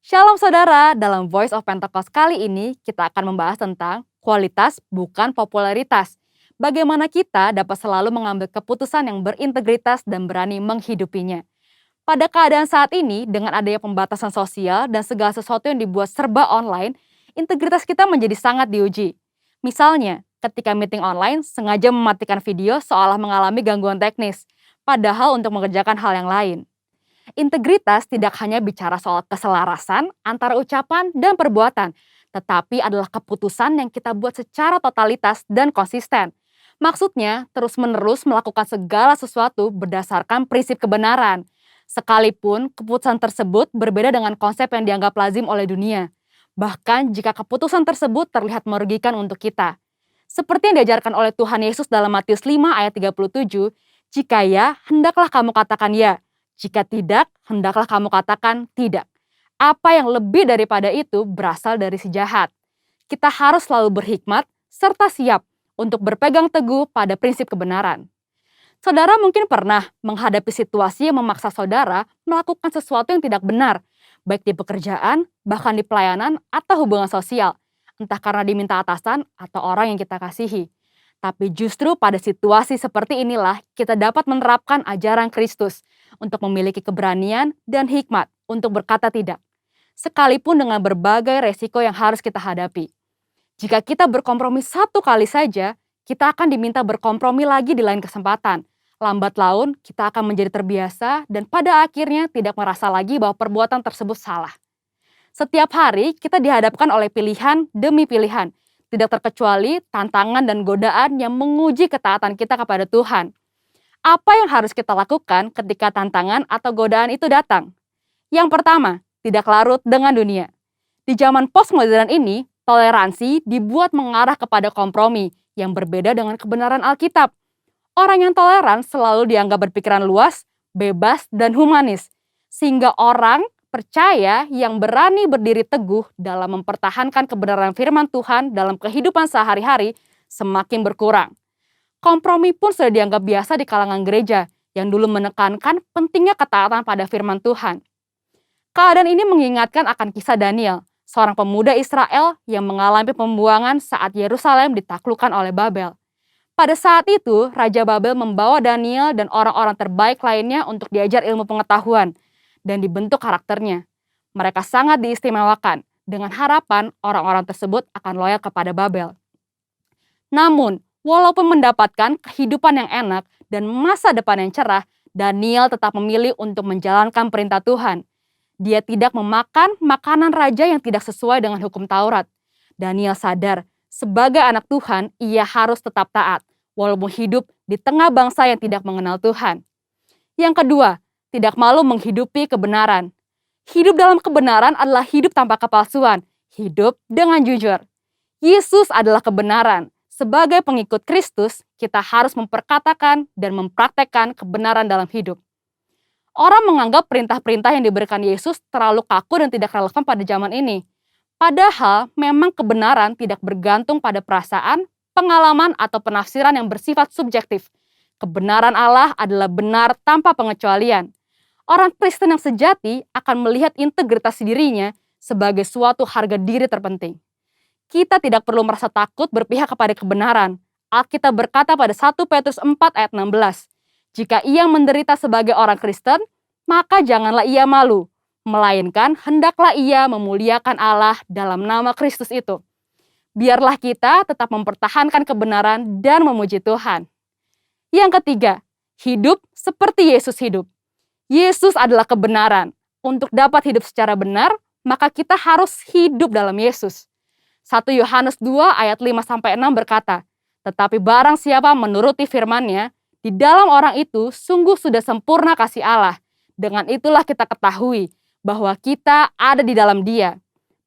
Shalom saudara, dalam Voice of Pentecost kali ini kita akan membahas tentang kualitas bukan popularitas. Bagaimana kita dapat selalu mengambil keputusan yang berintegritas dan berani menghidupinya. Pada keadaan saat ini, dengan adanya pembatasan sosial dan segala sesuatu yang dibuat serba online, integritas kita menjadi sangat diuji. Misalnya, ketika meeting online sengaja mematikan video seolah mengalami gangguan teknis, padahal untuk mengerjakan hal yang lain. Integritas tidak hanya bicara soal keselarasan antara ucapan dan perbuatan, tetapi adalah keputusan yang kita buat secara totalitas dan konsisten. Maksudnya, terus-menerus melakukan segala sesuatu berdasarkan prinsip kebenaran. Sekalipun keputusan tersebut berbeda dengan konsep yang dianggap lazim oleh dunia. Bahkan jika keputusan tersebut terlihat merugikan untuk kita. Seperti yang diajarkan oleh Tuhan Yesus dalam Matius 5 ayat 37, jika ya, hendaklah kamu katakan ya. Jika tidak, hendaklah kamu katakan tidak. Apa yang lebih daripada itu berasal dari si jahat. Kita harus selalu berhikmat serta siap untuk berpegang teguh pada prinsip kebenaran. Saudara mungkin pernah menghadapi situasi yang memaksa saudara melakukan sesuatu yang tidak benar, baik di pekerjaan, bahkan di pelayanan atau hubungan sosial, entah karena diminta atasan atau orang yang kita kasihi. Tapi justru pada situasi seperti inilah kita dapat menerapkan ajaran Kristus untuk memiliki keberanian dan hikmat untuk berkata tidak, sekalipun dengan berbagai resiko yang harus kita hadapi. Jika kita berkompromi satu kali saja, kita akan diminta berkompromi lagi di lain kesempatan. Lambat laun, kita akan menjadi terbiasa dan pada akhirnya tidak merasa lagi bahwa perbuatan tersebut salah. Setiap hari kita dihadapkan oleh pilihan demi pilihan, tidak terkecuali tantangan dan godaan yang menguji ketaatan kita kepada Tuhan. Apa yang harus kita lakukan ketika tantangan atau godaan itu datang? Yang pertama, tidak larut dengan dunia. Di zaman postmodern ini, toleransi dibuat mengarah kepada kompromi yang berbeda dengan kebenaran Alkitab. Orang yang toleran selalu dianggap berpikiran luas, bebas, dan humanis, sehingga orang percaya yang berani berdiri teguh dalam mempertahankan kebenaran firman Tuhan dalam kehidupan sehari-hari semakin berkurang. Kompromi pun sudah dianggap biasa di kalangan gereja yang dulu menekankan pentingnya ketaatan pada firman Tuhan. Keadaan ini mengingatkan akan kisah Daniel, seorang pemuda Israel yang mengalami pembuangan saat Yerusalem ditaklukkan oleh Babel. Pada saat itu, Raja Babel membawa Daniel dan orang-orang terbaik lainnya untuk diajar ilmu pengetahuan dan dibentuk karakternya. Mereka sangat diistimewakan dengan harapan orang-orang tersebut akan loyal kepada Babel. Namun, walaupun mendapatkan kehidupan yang enak dan masa depan yang cerah, Daniel tetap memilih untuk menjalankan perintah Tuhan. Dia tidak memakan makanan raja yang tidak sesuai dengan hukum Taurat. Daniel sadar, sebagai anak Tuhan, ia harus tetap taat, walaupun hidup di tengah bangsa yang tidak mengenal Tuhan. Yang kedua, tidak malu menghidupi kebenaran. Hidup dalam kebenaran adalah hidup tanpa kepalsuan, hidup dengan jujur. Yesus adalah kebenaran. Sebagai pengikut Kristus, kita harus memperkatakan dan mempraktekkan kebenaran dalam hidup. Orang menganggap perintah-perintah yang diberikan Yesus terlalu kaku dan tidak relevan pada zaman ini. Padahal memang kebenaran tidak bergantung pada perasaan, pengalaman, atau penafsiran yang bersifat subjektif. Kebenaran Allah adalah benar tanpa pengecualian. Orang Kristen yang sejati akan melihat integritas dirinya sebagai suatu harga diri terpenting. Kita tidak perlu merasa takut berpihak kepada kebenaran. Alkitab berkata pada 1 Petrus 4 ayat 16, jika ia menderita sebagai orang Kristen, maka janganlah ia malu, melainkan hendaklah ia memuliakan Allah dalam nama Kristus itu. Biarlah kita tetap mempertahankan kebenaran dan memuji Tuhan. Yang ketiga, hidup seperti Yesus hidup. Yesus adalah kebenaran. Untuk dapat hidup secara benar, maka kita harus hidup dalam Yesus. 1 Yohanes 2 ayat 5-6 berkata, tetapi barang siapa menuruti firman-Nya, di dalam orang itu sungguh sudah sempurna kasih Allah. Dengan itulah kita ketahui bahwa kita ada di dalam Dia.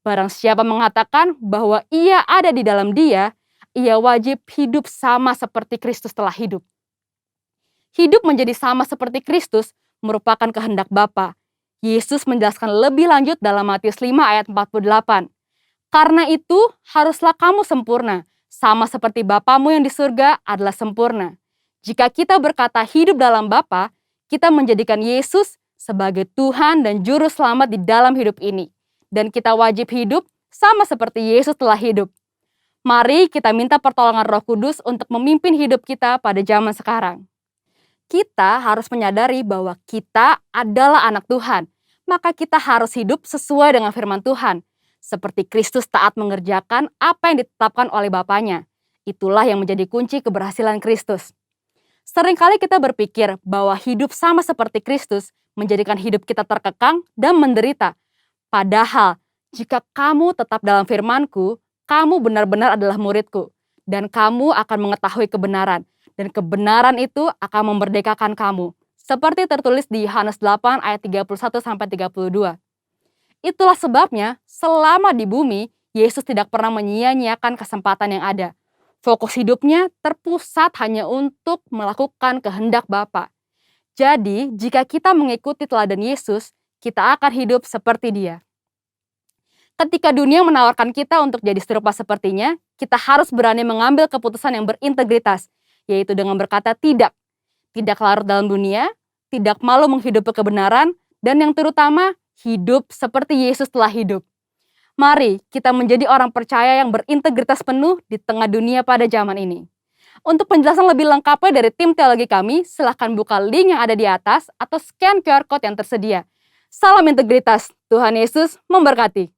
Barang siapa mengatakan bahwa ia ada di dalam Dia, ia wajib hidup sama seperti Kristus telah hidup. Hidup menjadi sama seperti Kristus merupakan kehendak Bapa. Yesus menjelaskan lebih lanjut dalam Matius 5 ayat 48. Karena itu, haruslah kamu sempurna, sama seperti Bapamu yang di surga adalah sempurna. Jika kita berkata hidup dalam Bapa, kita menjadikan Yesus sebagai Tuhan dan Juru Selamat di dalam hidup ini. dan kita wajib hidup sama seperti Yesus telah hidup. Mari kita minta pertolongan Roh Kudus untuk memimpin hidup kita pada zaman sekarang. Kita harus menyadari bahwa kita adalah anak Tuhan, maka kita harus hidup sesuai dengan firman Tuhan. Seperti Kristus taat mengerjakan apa yang ditetapkan oleh Bapanya. Itulah yang menjadi kunci keberhasilan Kristus. Seringkali kita berpikir bahwa hidup sama seperti Kristus menjadikan hidup kita terkekang dan menderita. Padahal, jika kamu tetap dalam firman-Ku, kamu benar-benar adalah murid-Ku, dan kamu akan mengetahui kebenaran, dan kebenaran itu akan memerdekakan kamu. Seperti tertulis di Yohanes 8 ayat 31-32. Itulah sebabnya, selama di bumi, Yesus tidak pernah menyia-nyiakan kesempatan yang ada. Fokus hidupnya terpusat hanya untuk melakukan kehendak Bapa. Jadi, jika kita mengikuti teladan Yesus, kita akan hidup seperti Dia. Ketika dunia menawarkan kita untuk jadi serupa sepertinya, kita harus berani mengambil keputusan yang berintegritas, yaitu dengan berkata tidak. Tidak larut dalam dunia, tidak malu menghidupi kebenaran, dan yang terutama, hidup seperti Yesus telah hidup. Mari kita menjadi orang percaya yang berintegritas penuh di tengah dunia pada zaman ini. Untuk penjelasan lebih lengkapnya dari tim teologi kami, silahkan buka link yang ada di atas atau scan QR Code yang tersedia. Salam integritas, Tuhan Yesus memberkati.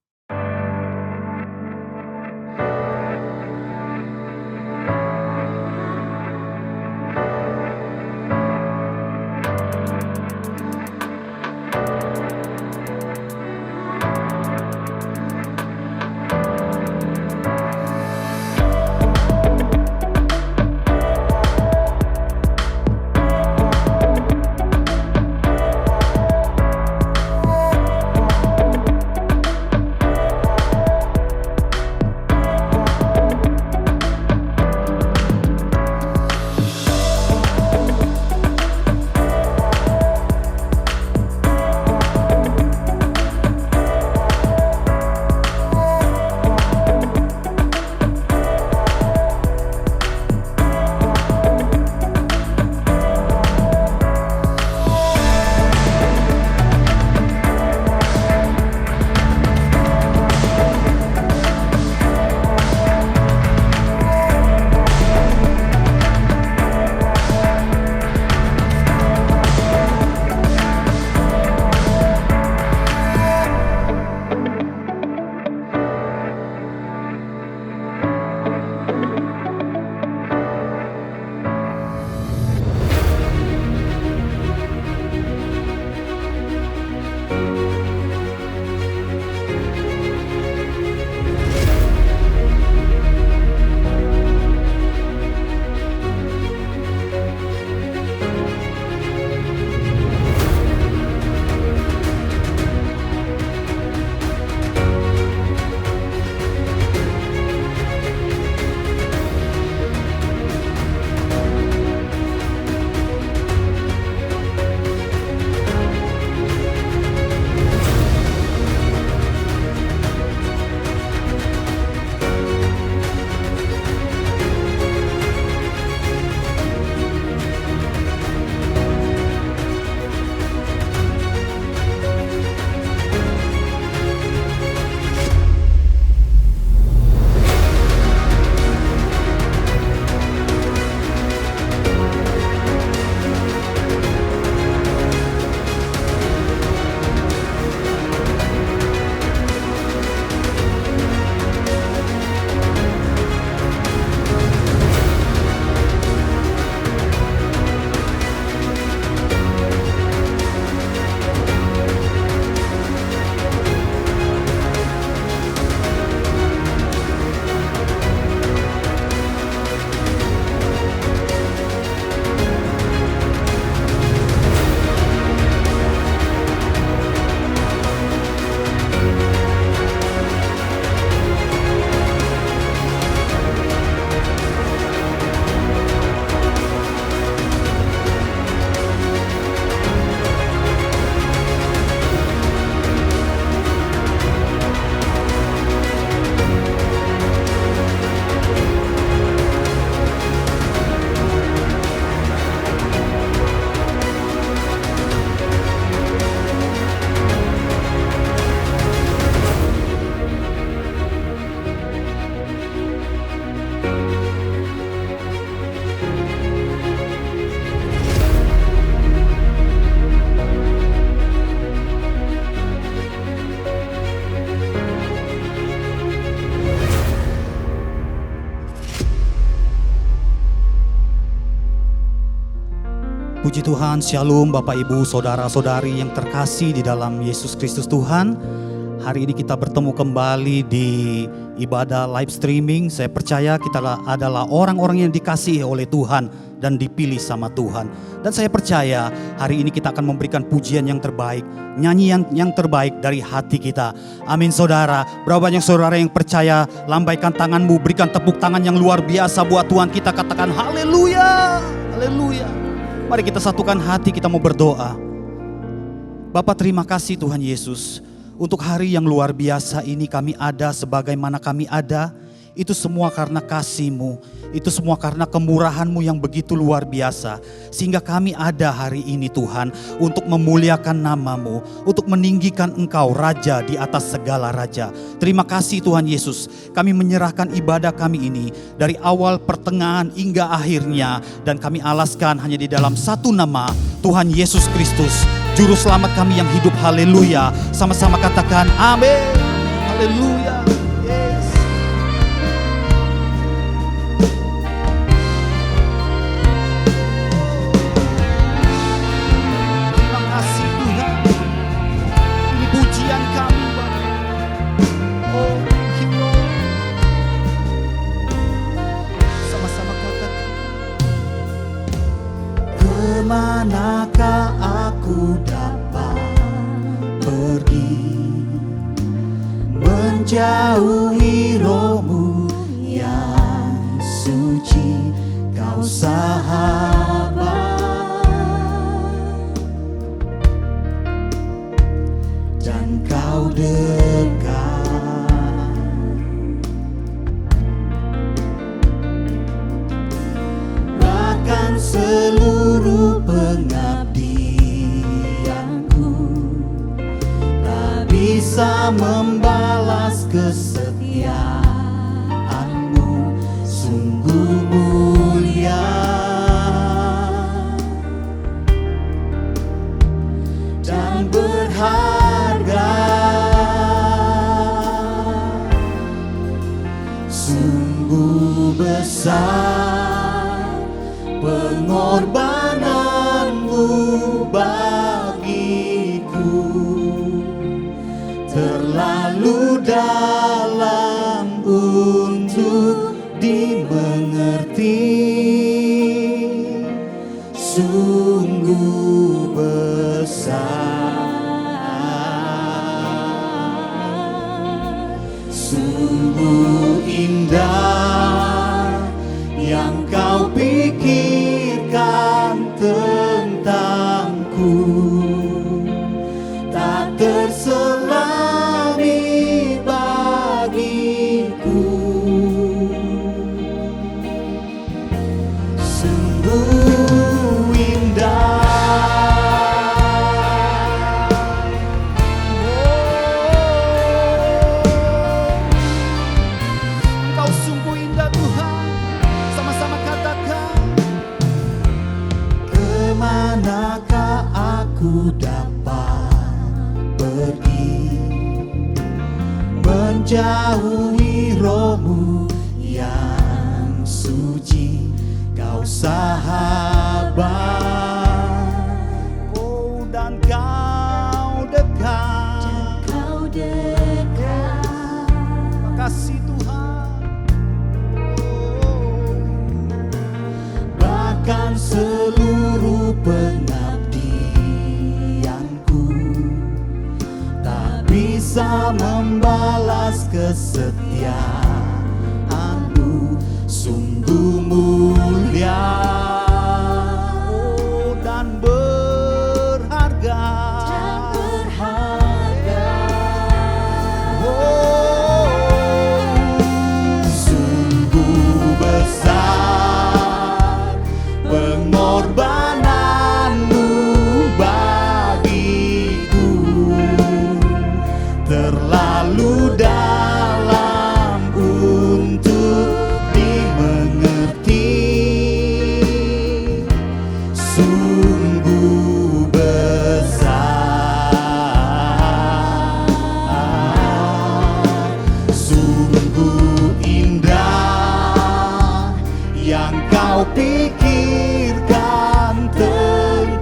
Puji Tuhan, Shalom Bapak Ibu, Saudara-saudari yang terkasih di dalam Yesus Kristus Tuhan. Hari ini kita bertemu kembali di ibadah live streaming. Saya percaya kita adalah orang-orang yang dikasihi oleh Tuhan dan dipilih sama Tuhan. Dan saya percaya hari ini kita akan memberikan pujian yang terbaik, nyanyian yang terbaik dari hati kita. Amin saudara. Berapa banyak saudara yang percaya? Lambaikan tanganmu, berikan tepuk tangan yang luar biasa buat Tuhan kita. Katakan haleluya, haleluya. Mari kita satukan hati, kita mau berdoa. Bapa, terima kasih Tuhan Yesus. Untuk hari yang luar biasa ini kami ada sebagaimana kami ada. Itu semua karena kasih-Mu. Itu semua karena kemurahan-Mu yang begitu luar biasa. Sehingga kami ada hari ini Tuhan. Untuk memuliakan nama-Mu. Untuk meninggikan Engkau Raja di atas segala Raja. Terima kasih Tuhan Yesus. Kami menyerahkan ibadah kami ini. Dari awal, pertengahan, hingga akhirnya. Dan kami alaskan hanya di dalam satu nama. Tuhan Yesus Kristus. Juru selamat kami yang hidup. Haleluya. Sama-sama katakan amin. Haleluya. Yes. Terima kasih Tuhan. Ini pujian kami Bapa. Oh, thank you Lord. Sama-sama katakan. Kemanakah aku dapat pergi, menjauhi roh-Mu yang suci, Kau sahabat dan Kau dekat. Bahkan seluruh pengabdianku tak bisa membalas kesetiaan-Mu, sungguh mulia dan berharga. Sungguh besar pengorbanan-Mu bagiku, terlalu dalam untuk dimengerti. Sungguh besar, sungguh indah yang Kau pikirkan tentangku, tak terselami bagiku. Sungguh indah. Engkau sungguh indah Tuhan. Sama-sama katakan. Kemanakah aku dapat pergi, menjauhi roh-Mu yang suci, Kau sahabat. Oh, dan Kau dekat. Kau dekat. Terima kasih Tuhan. Oh, bahkan seluruh pengabdianku tak bisa membalas kesetiaan-Mu, sungguh mulia. Oh, dan berharga. Oh, sungguh besar pengorbanan-Mu bagiku, terlalu dalam untuk dimengerti. Sungguh besar, sungguh indah yang Kau pikirkan tentangku,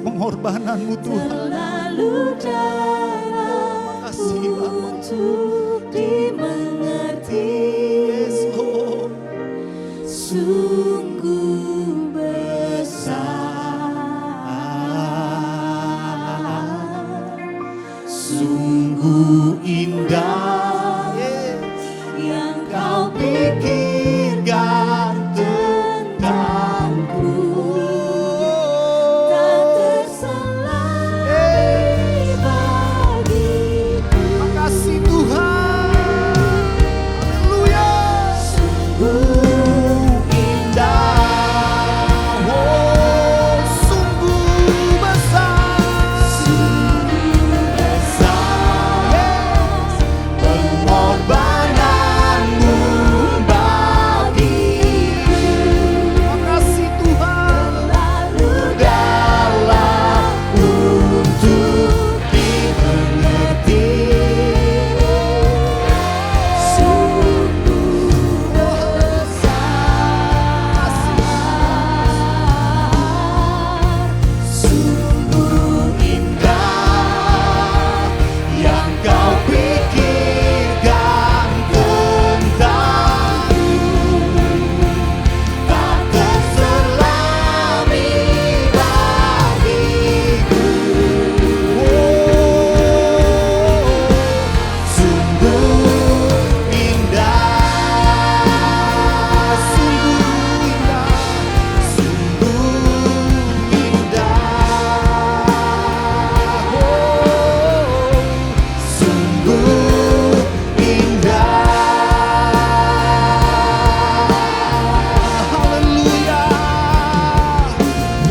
pengorbananmu Tuhan. Terlalu dalam Makasih Bapa. untuk dimengerti. Yes Lord. Sungguh besar, Sungguh indah yang kau pikirkan tentangku, tak terselami bagiku. Makasih Tuhan. Haleluya. Sungguh indah, Oh, sungguh besar. sungguh besar pengorbananmu bagiku. Makasih Tuhan. Lalu dalam untuk dimengerti. Sungguh besar, sungguh indah yang kau pikirkan tentangku, tak terselami bagiku. Sungguh indah, Sungguh indah. sungguh indah, sungguh indah. Haleluya.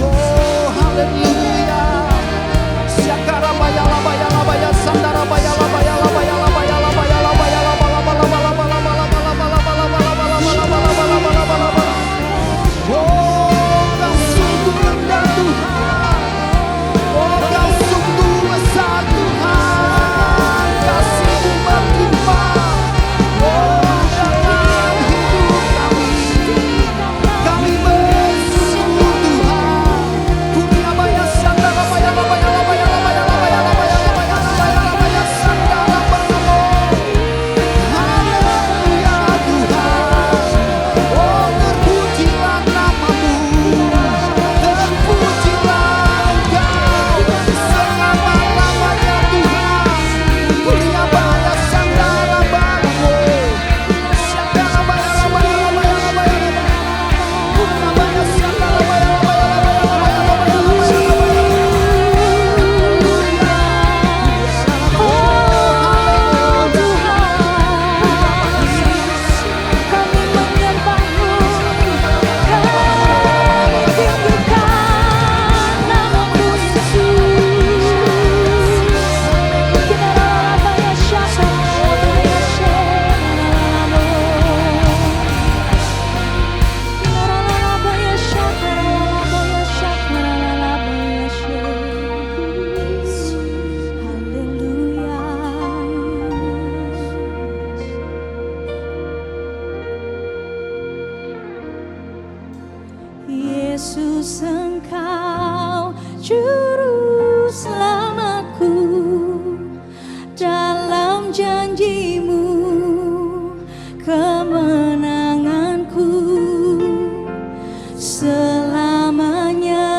Oh, haleluya. Syakara bayala bayala baya sandara bayala bayala bayala bayala bayala bayala bala bala bala bala bala bala bala bala bala bala bala bala bala bala bala bala. Oh, Kau sungguh indah Tuhan. Oh, Kau sungguh besar Tuhan. Kasih-Mu berlimpah. Oh, dalam hidup kami. Kami bersungguh Tuhan. Dunia baya sandara bayala bayala bayala bayala bayala bayala bayala bayala baya sandara bayala. Haleluya Tuhan. Oh, terpujilah nama-Mu. Terpujilah Engkau selama-lamanya Tuhan. Dunia baya sandara bayala. Sandara bayala bayala bayala bayala. Dunia baya sandara bayala bayala bayala bayala bayala Oh Tuhan, kami menyembah-Mu, kami tinggikan nama-Mu Yesus. Kinarabaya syakarabaya syakarabaya. Kinarabaya syakarabaya syakarabaya syakarabaya. Haleluya. Yesus, Engkau juru selamatku, dalam janji-Mu kemenanganku selamanya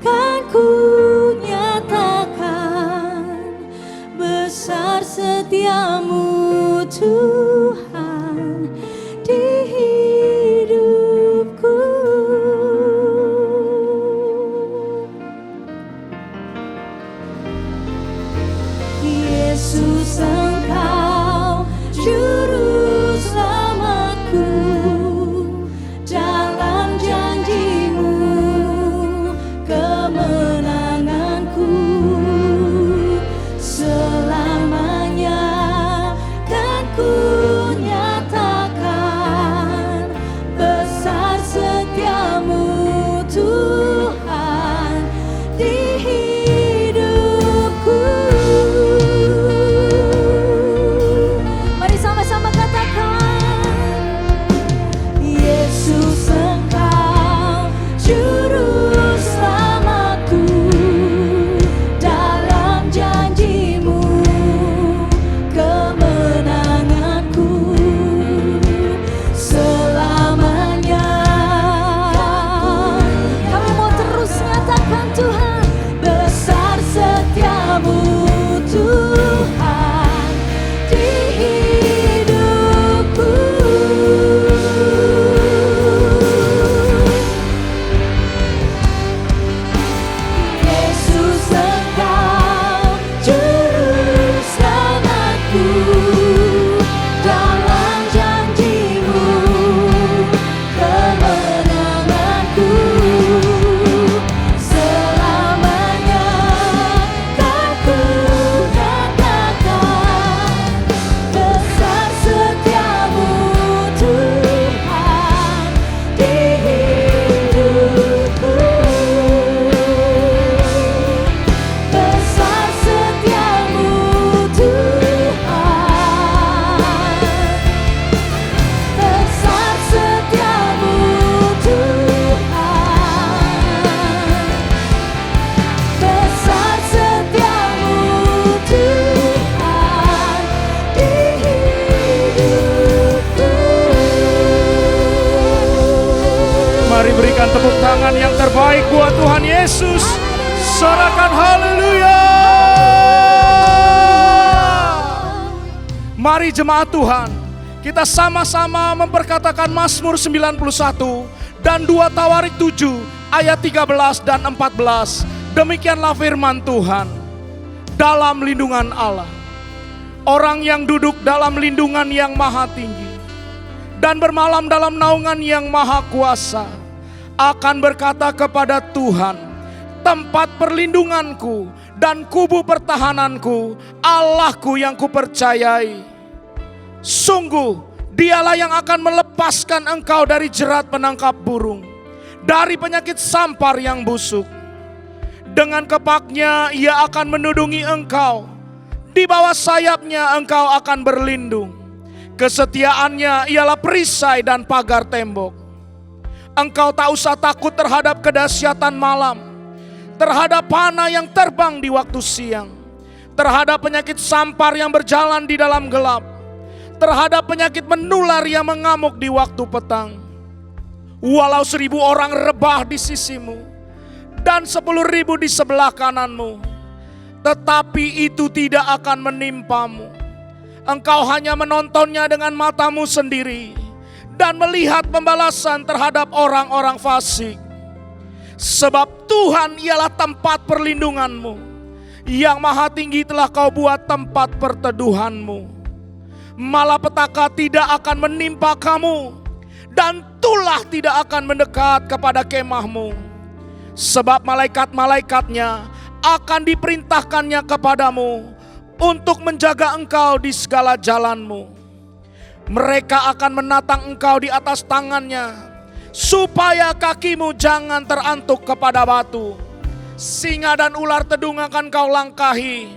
kan ku nyatakan besar setia-Mu Tuhan di hidupku. Yesus, Engkau Berikan tepuk tangan yang terbaik buat Tuhan Yesus. Sorakan haleluya. Mari jemaat Tuhan, kita sama-sama memperkatakan Mazmur 91 dan 2 Tawarik 7 ayat 13 dan 14. Demikianlah firman Tuhan. Dalam lindungan Allah, orang yang duduk dalam lindungan yang maha tinggi dan bermalam dalam naungan yang maha kuasa akan berkata kepada Tuhan, tempat perlindunganku dan kubu pertahananku, Allahku yang kupercayai. Sungguh dialah yang akan melepaskan engkau dari jerat penangkap burung, dari penyakit sampar yang busuk. Dengan kepaknya ia akan menudungi engkau, di bawah sayapnya engkau akan berlindung. Kesetiaannya ialah perisai dan pagar tembok. Engkau tak usah takut terhadap kedahsyatan malam, terhadap panah yang terbang di waktu siang, terhadap penyakit sampar yang berjalan di dalam gelap, terhadap penyakit menular yang mengamuk di waktu petang. Walau 1000 orang rebah di sisimu dan 10.000 di sebelah kananmu, tetapi itu tidak akan menimpamu. Engkau hanya menontonnya dengan matamu sendiri dan melihat pembalasan terhadap orang-orang fasik. Sebab Tuhan ialah tempat perlindunganmu, yang maha tinggi telah kau buat tempat perteduhanmu. Malapetaka tidak akan menimpa kamu, dan tulah tidak akan mendekat kepada kemahmu. Sebab malaikat-malaikatnya akan diperintahkannya kepadamu untuk menjaga engkau di segala jalanmu. Mereka akan menatang engkau di atas tangannya, supaya kakimu jangan terantuk kepada batu. Singa dan ular tedung akan kau langkahi.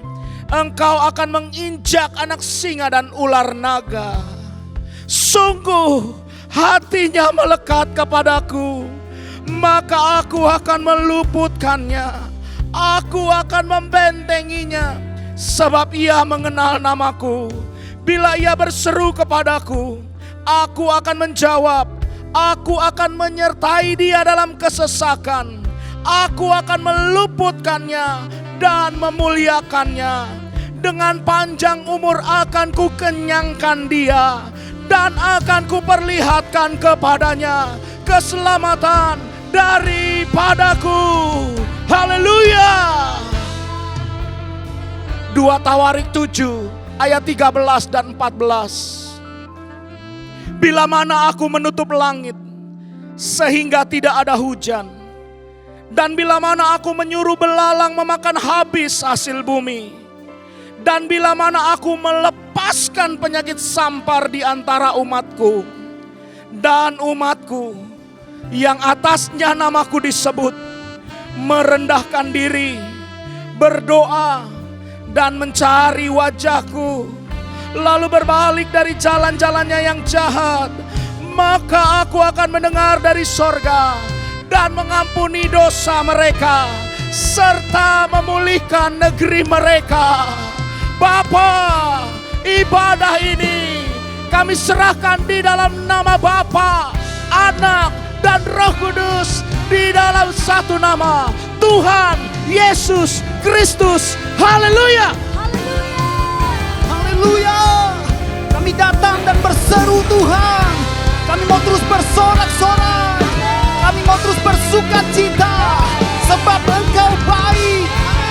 Engkau akan menginjak anak singa dan ular naga. Sungguh hatinya melekat kepadaku, maka aku akan meluputkannya. Aku akan membentenginya, sebab ia mengenal namaku. Bila ia berseru kepadaku, aku akan menjawab. Aku akan menyertai dia dalam kesesakan. Aku akan meluputkannya dan memuliakannya. Dengan panjang umur akan kukenyangkan dia, dan akan kuperlihatkan kepadanya keselamatan daripadaku. Haleluya. 2 Tawarik 7 ayat 13 dan 14. Bila mana aku menutup langit sehingga tidak ada hujan, dan bila mana aku menyuruh belalang memakan habis hasil bumi, dan bila mana aku melepaskan penyakit sampar di antara umatku, dan umatku yang atasnya namaku disebut merendahkan diri, berdoa dan mencari wajahku, lalu berbalik dari jalan-jalannya yang jahat, maka aku akan mendengar dari sorga dan mengampuni dosa mereka, serta memulihkan negeri mereka. Bapa, ibadah ini kami serahkan di dalam nama Bapa, Anak, dan Roh Kudus, di dalam satu nama, Tuhan Yesus Kristus. Haleluya. Haleluya. Kami datang dan berseru Tuhan. Kami mau terus bersorak-sorai. Kami mau terus bersuka cita, sebab Engkau baik.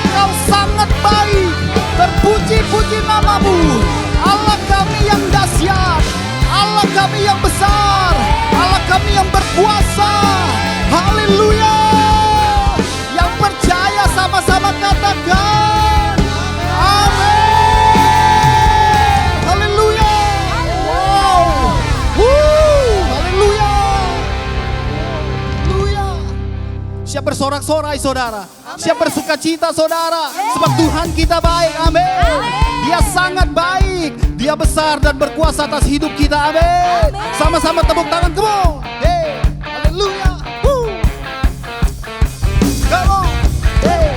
Engkau sangat baik. Terpuji-puji namamu, Allah kami yang dahsyat, Allah kami yang besar, Allah kami yang berkuasa. Haleluya. Yang percaya sama-sama katakan amin. Haleluya. Wow. Haleluya. Haleluya. Siap bersorak-sorai saudara, siap bersuka cita saudara, sebab Tuhan kita baik. Amin. Dia sangat baik, Dia besar dan berkuasa atas hidup kita. Amin. Sama-sama tepuk tangan, come on. Hey. Haleluya. Come on. Hey.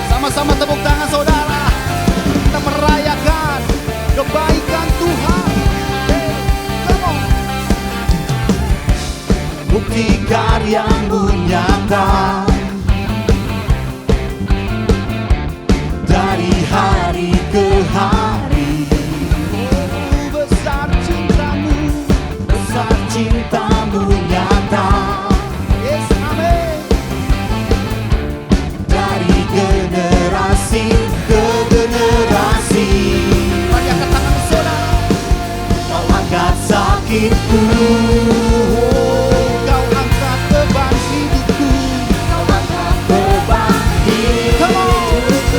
Sama-sama tepuk tangan saudara. Kita merayakan kebaikan Tuhan. Hey. Come on. karyamu nyata dari hari ke hari. Besar cintamu nyata. Yes, amin. Dari generasi ke generasi. Mari angkat tangan saudara. Kau angkat sakitku, kau angkat beban hidupku, kau angkat beban hidupku.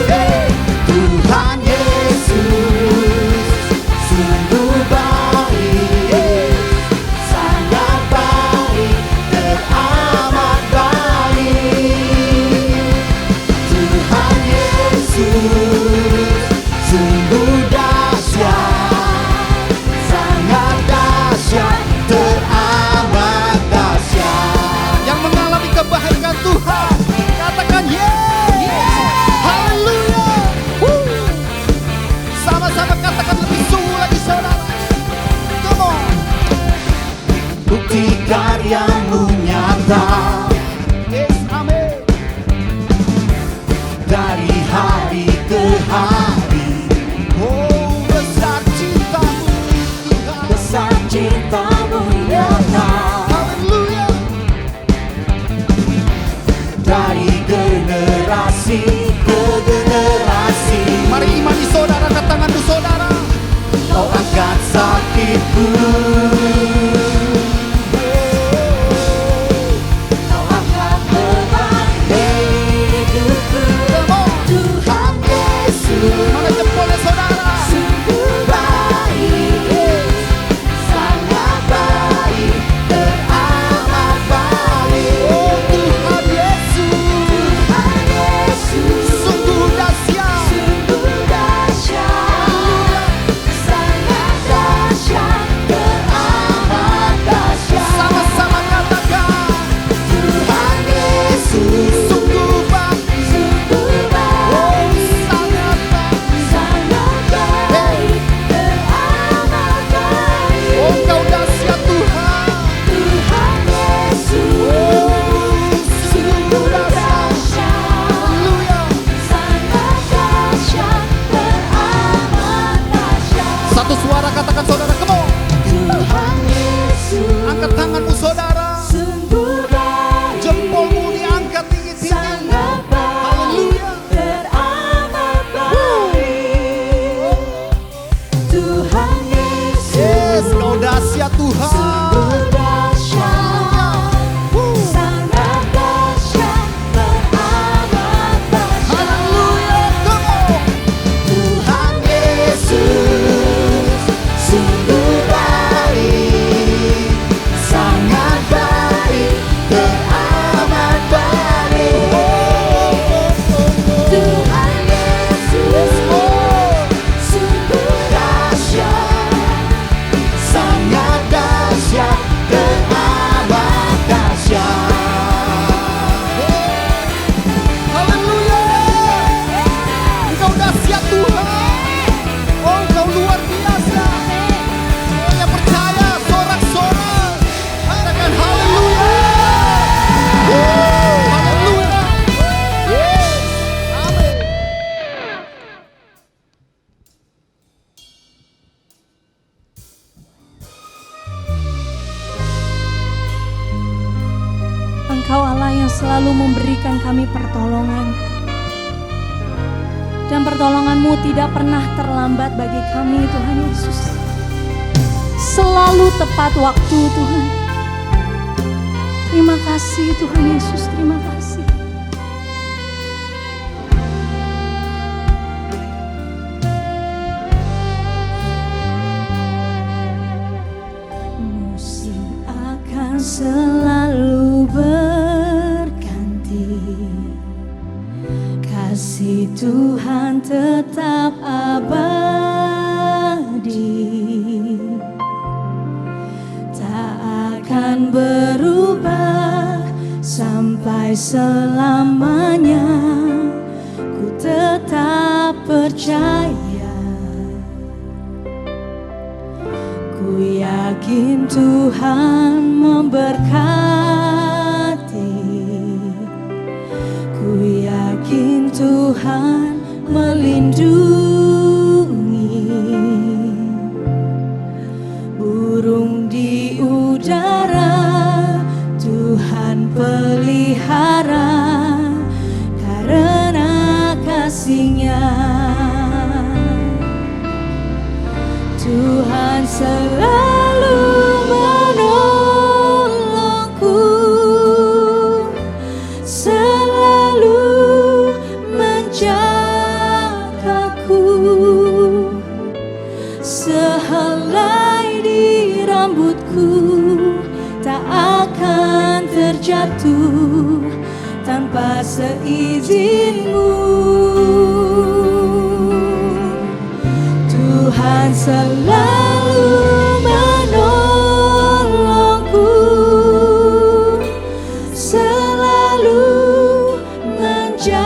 Hey. Tuhan Yesus sungguh baik, sangat baik, teramat baik. Tuhan Yesus sungguh dahsyat, sangat dahsyat, teramat dahsyat. Yang mengalami kebaikan Tuhan, katakan yes. Haleluya. Sama-sama katakan lebih sungguh lagi saudara. Come on. Bukti karyamu nyata. Yes, amin. Dari hari ke hari. Oh, besar cintamu Tuhan. Besar cintamu nyata. Haleluya. Dari generasi ke generasi. Mari imani saudara, angkat tanganmu saudara. Kau angkat sakitku, kau angkat beban hidupku. Tuhan Yesus, mana jempolnya saudara? Sungguh baik, sangat baik, teramat baik. Oh Tuhan Yesus, Tuhan Yesus, sungguh dahsyat, sungguh dahsyat, sangat dahsyat, teramat dahsyat. Sama-sama katakan, Tuhan Yesus, sungguh baik, sungguh baik, oh sangat baik, sangat baik, teramat baik. Oh Kau dahsyat Tuhan, Tuhan Yesus, oh sungguh dahsyat, haleluya, sangat dahsyat, teramat dahsyat. Satu suara katakan saudara, come on. Tuhan Yesus, angkat tanganmu saudara, sungguh baik, jempolmu diangkat tinggi-tinggi, sangat baik, haleluya, teramat baik. Tuhan Yesus, yes, Kau dahsyat Tuhan, sungguh dahsyat, sangat dahsyat, teramat dahsyat. Haleluya, come on. Tuhan Yesus sungguh baik, sangat baik, teramat baik. Tuhan Yesus, oh sungguh dahsyat, sangat dahsyat, teramat dahsyat. Haleluya. Engkau dahsyat Tuhan. Oh Engkau luar biasa. Oh yang percaya sorak-sorak katakan haleluya. Haleluya. Yes. Amin. Engkau Allah yang selalu memberikan kami pertolongan. Dan pertolongan-Mu tidak pernah terlambat bagi kami Tuhan Yesus. Selalu tepat waktu Tuhan. Terima kasih Tuhan Yesus, terima kasih. Musim akan selalu berganti, kasih Tuhan tetap abadi, tak akan berubah sampai selamanya. Ku tetap percaya, ku yakin Tuhan memberkati. Tuhan melindungi, burung di udara Tuhan pelihara karena kasih-Nya. Tuhan selalu menolongku, selalu menjagaku, sehelai di rambutku tak akan terjatuh tanpa seizin-Mu. Tuhan selalu menolongku, selalu menjagaku.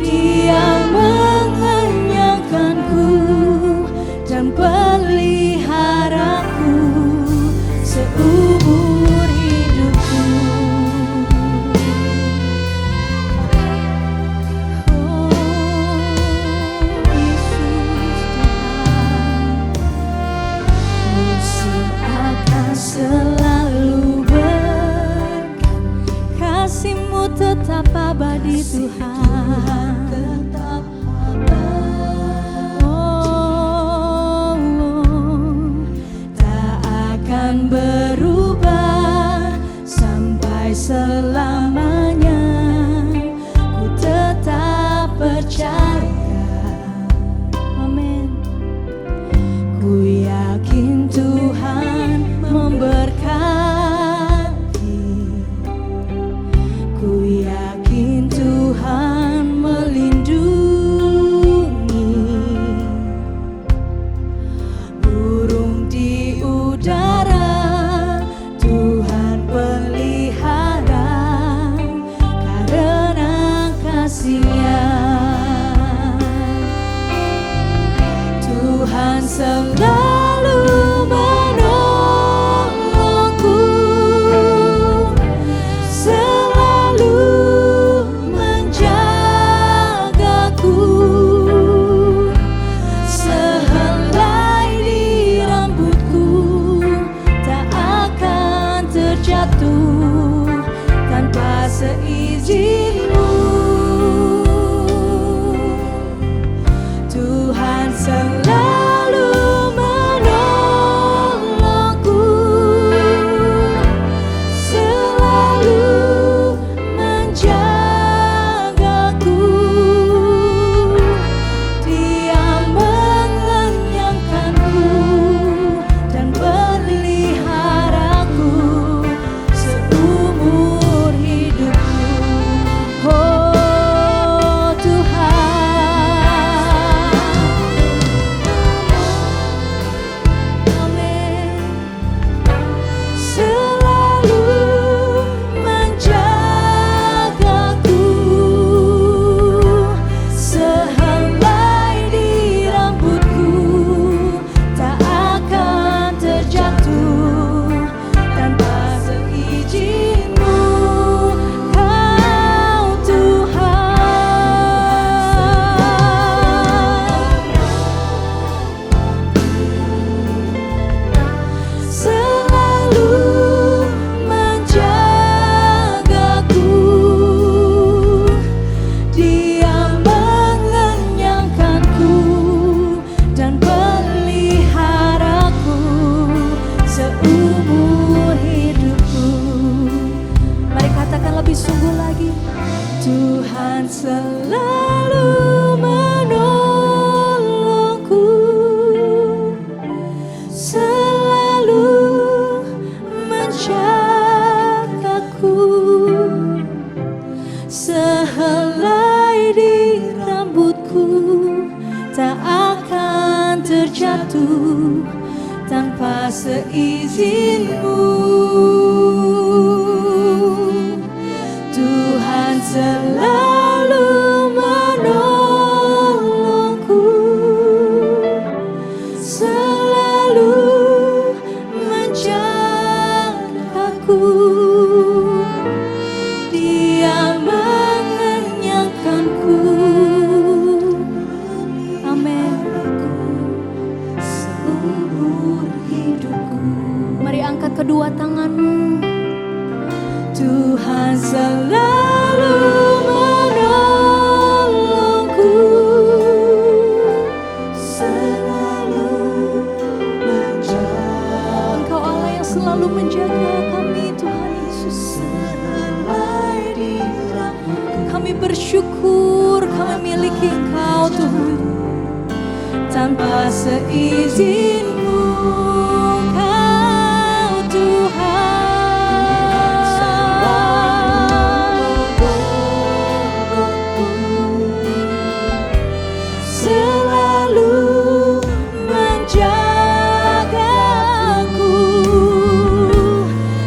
Dia mengenyangkanku dan peliharaku seumur hidupku. Selalu berkat, kasih-Mu tetap abadi Tuhan, tetap abadi. Tak akan berubah sampai selamanya. Ku tetap percaya, amin. Ku yakin Tuhan memberkati, ku yakin Tuhan melindungi, burung di udara Tuhan pelihara karena kasih-Nya. Tuhan selalu menolongku, selalu menjagaku, sehelai di rambutku tak akan terjatuh tanpa seizin-Mu. Tuhan selalu menolongku, selalu menjagaku. Dia mengenyangkanku dan peliharaku seumur hidupku. Oh Tuhan, amin. Selalu menjagaku, sehelai di rambutku tak akan terjatuh tanpa seizin-Mu. Kau Tuhan selalu menjagaku, Dia mengenyangkanku dan peliharaku seumur hidupku. Mari katakan lebih sungguh lagi. Tuhan selalu menolongku, selalu menjagaku, sehelai di rambutku tak akan terjatuh tanpa seizin-Mu. Tuhan selalu menolongku, selalu menjagaku. kedua tangan-Mu. Tuhan selalu menolongku, selalu menjaga. Engkau Allah yang selalu menjaga kami, Tuhan Yesus. Selai diramu, kami bersyukur kami miliki Engkau, Tuhan. Tanpa seizin-Mu, Kau Tuhan. Selalu menjagaku,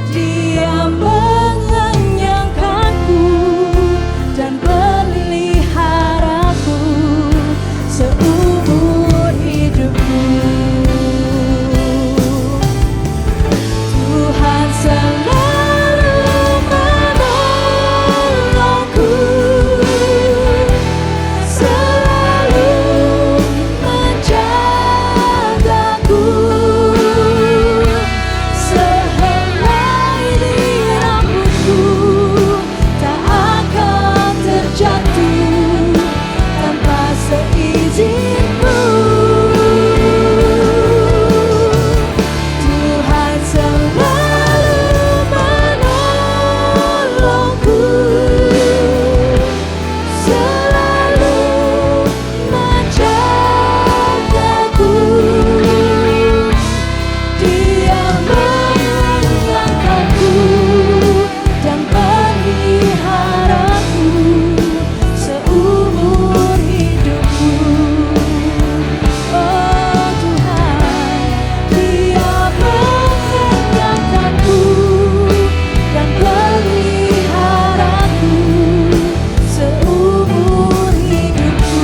Dia mengenyangkanku dan peliharaku seumur hidupku. Tuhan selalu menolongku, selalu menjagaku. Sehelai di rambutku tak akan terjatuh tanpa seizin-Mu. Tuhan selalu menolongku, selalu menjagaku. Dia mengenyangkanku dan peliharaku seumur hidupku. Oh Tuhan, Dia mengenyangkanku dan peliharaku seumur hidupku.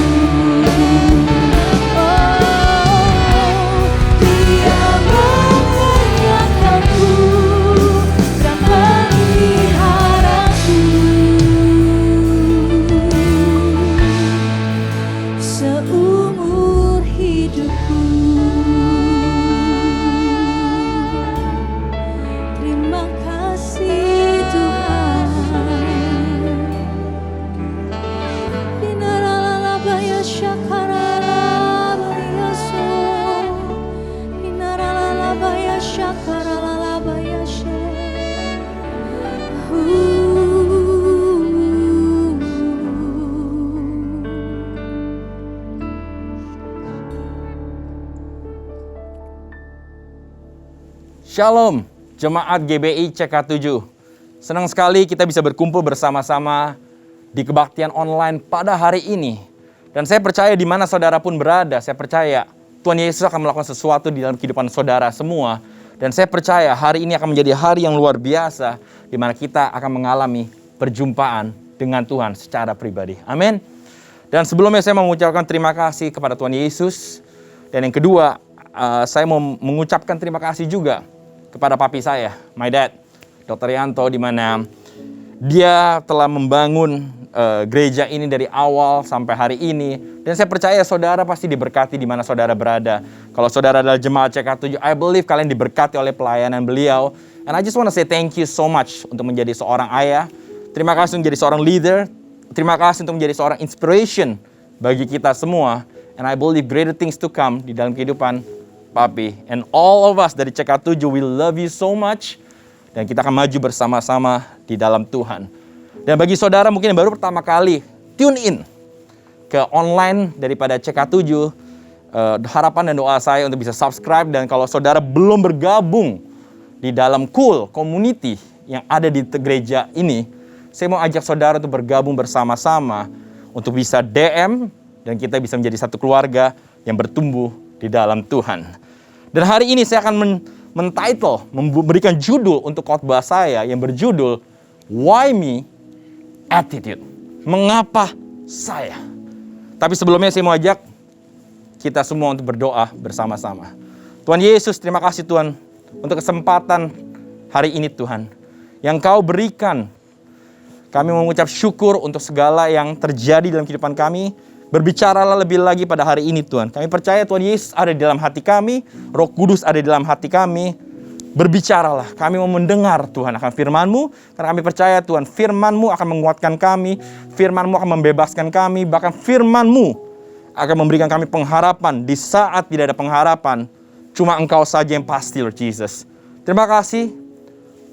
Dia mengenyangkanku dan peliharaku seumur hidupku. Terima kasih Tuhan. Dinaralalabaya syakaralabalaya so. Dinaralalabaya syakaralabalaya she. Shalom, Jemaat GBI CK7. Senang sekali kita bisa berkumpul bersama-sama di kebaktian online pada hari ini. Dan saya percaya di mana saudara pun berada, saya percaya Tuhan Yesus akan melakukan sesuatu di dalam kehidupan saudara semua. Dan saya percaya hari ini akan menjadi hari yang luar biasa, di mana kita akan mengalami perjumpaan dengan Tuhan secara pribadi. Amin. Dan sebelumnya saya mau mengucapkan terima kasih kepada Tuhan Yesus. Dan yang kedua, saya mau mengucapkan terima kasih juga kepada papi saya, my dad, Dr. Yanto, di mana dia telah membangun gereja ini dari awal sampai hari ini. Dan saya percaya saudara pasti diberkati di mana saudara berada. Kalau saudara adalah jemaat CK7, I believe kalian diberkati oleh pelayanan beliau. And I just want to say thank you so much untuk menjadi seorang ayah. Terima kasih untuk menjadi seorang leader. Terima kasih untuk menjadi seorang inspiration bagi kita semua. And I believe greater things to come di dalam kehidupan Papi. And all of us dari CK7, we love you so much. Dan kita akan maju bersama-sama di dalam Tuhan. Dan bagi saudara mungkin yang baru pertama kali tune in ke online daripada CK7, harapan dan doa saya untuk bisa subscribe. Dan kalau saudara belum bergabung di dalam cool community yang ada di gereja ini, saya mau ajak saudara untuk bergabung bersama-sama untuk bisa DM dan kita bisa menjadi satu keluarga yang bertumbuh di dalam Tuhan. Dan hari ini saya akan memberikan judul untuk khotbah saya yang berjudul Why Me Attitude. Mengapa saya? Tapi sebelumnya saya mau ajak kita semua untuk berdoa bersama-sama. Tuhan Yesus, terima kasih Tuhan untuk kesempatan hari ini Tuhan yang Kau berikan. Kami mengucap syukur untuk segala yang terjadi dalam kehidupan kami. Berbicaralah lebih lagi pada hari ini Tuhan. Kami percaya Tuhan Yesus ada di dalam hati kami. Roh Kudus ada di dalam hati kami. Berbicaralah, kami mau mendengar Tuhan akan firman-Mu, karena kami percaya Tuhan firman-Mu akan menguatkan kami, firman-Mu akan membebaskan kami, bahkan firman-Mu akan memberikan kami pengharapan di saat tidak ada pengharapan. Cuma Engkau saja yang pasti, Lord Jesus. Terima kasih,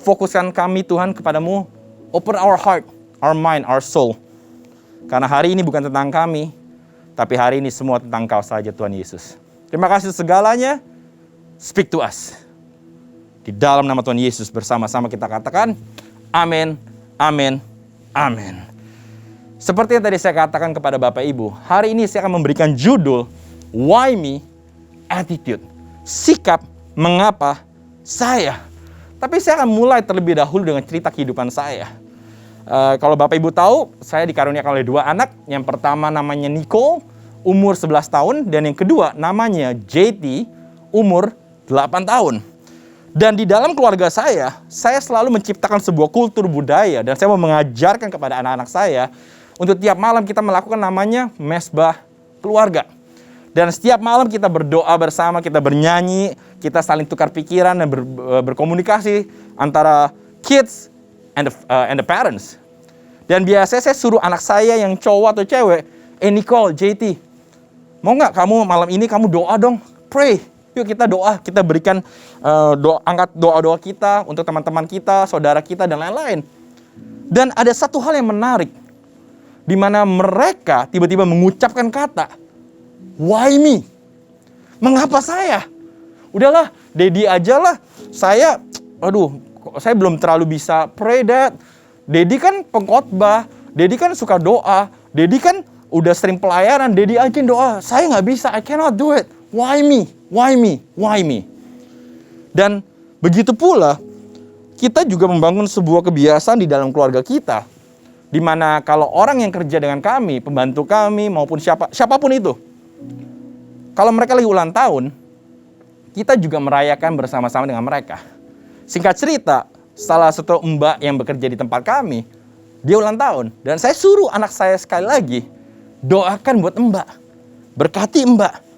fokuskan kami Tuhan kepadamu, open our heart, our mind, our soul. Karena hari ini bukan tentang kami, tapi hari ini semua tentang Engkau saja Tuhan Yesus. Terima kasih segalanya, speak to us. Di dalam nama Tuhan Yesus bersama-sama kita katakan, amin, amin, amin. Seperti yang tadi saya katakan kepada Bapak Ibu, hari ini saya akan memberikan judul, Why Me? Attitude. Sikap mengapa saya. Tapi saya akan mulai terlebih dahulu dengan cerita kehidupan saya. Kalau Bapak Ibu tahu, saya dikaruniakan oleh 2 anak. Yang pertama namanya Nicole, umur 11 tahun. Dan yang kedua namanya JT, umur 8 tahun. Dan di dalam keluarga saya selalu menciptakan sebuah kultur budaya. Dan saya mau mengajarkan kepada anak-anak saya, untuk tiap malam kita melakukan namanya mesbah keluarga. Dan setiap malam kita berdoa bersama, kita bernyanyi, kita saling tukar pikiran dan berkomunikasi antara kids and the parents. Dan biasanya saya suruh anak saya yang cowok atau cewek, Nicole, JT, mau nggak kamu malam ini kamu doa dong, pray. Yuk kita doa, kita berikan angkat doa-doa kita untuk teman-teman kita, saudara kita, dan lain-lain. Dan ada satu hal yang menarik, di mana mereka tiba-tiba mengucapkan kata, why me? Mengapa saya? Udahlah, Daddy aja lah. Saya belum terlalu bisa pray, Dad. Daddy kan pengkhotbah, Daddy kan suka doa, Daddy kan udah sering pelayanan, Daddy aja yang doa. Saya nggak bisa, I cannot do it. Why me? Why me? Why me? Dan begitu pula, kita juga membangun sebuah kebiasaan di dalam keluarga kita, di mana kalau orang yang kerja dengan kami, pembantu kami, maupun siapapun itu, kalau mereka lagi ulang tahun, kita juga merayakan bersama-sama dengan mereka. Singkat cerita, salah satu mbak yang bekerja di tempat kami, dia ulang tahun. Dan saya suruh anak saya sekali lagi, doakan buat mbak, berkati mbak.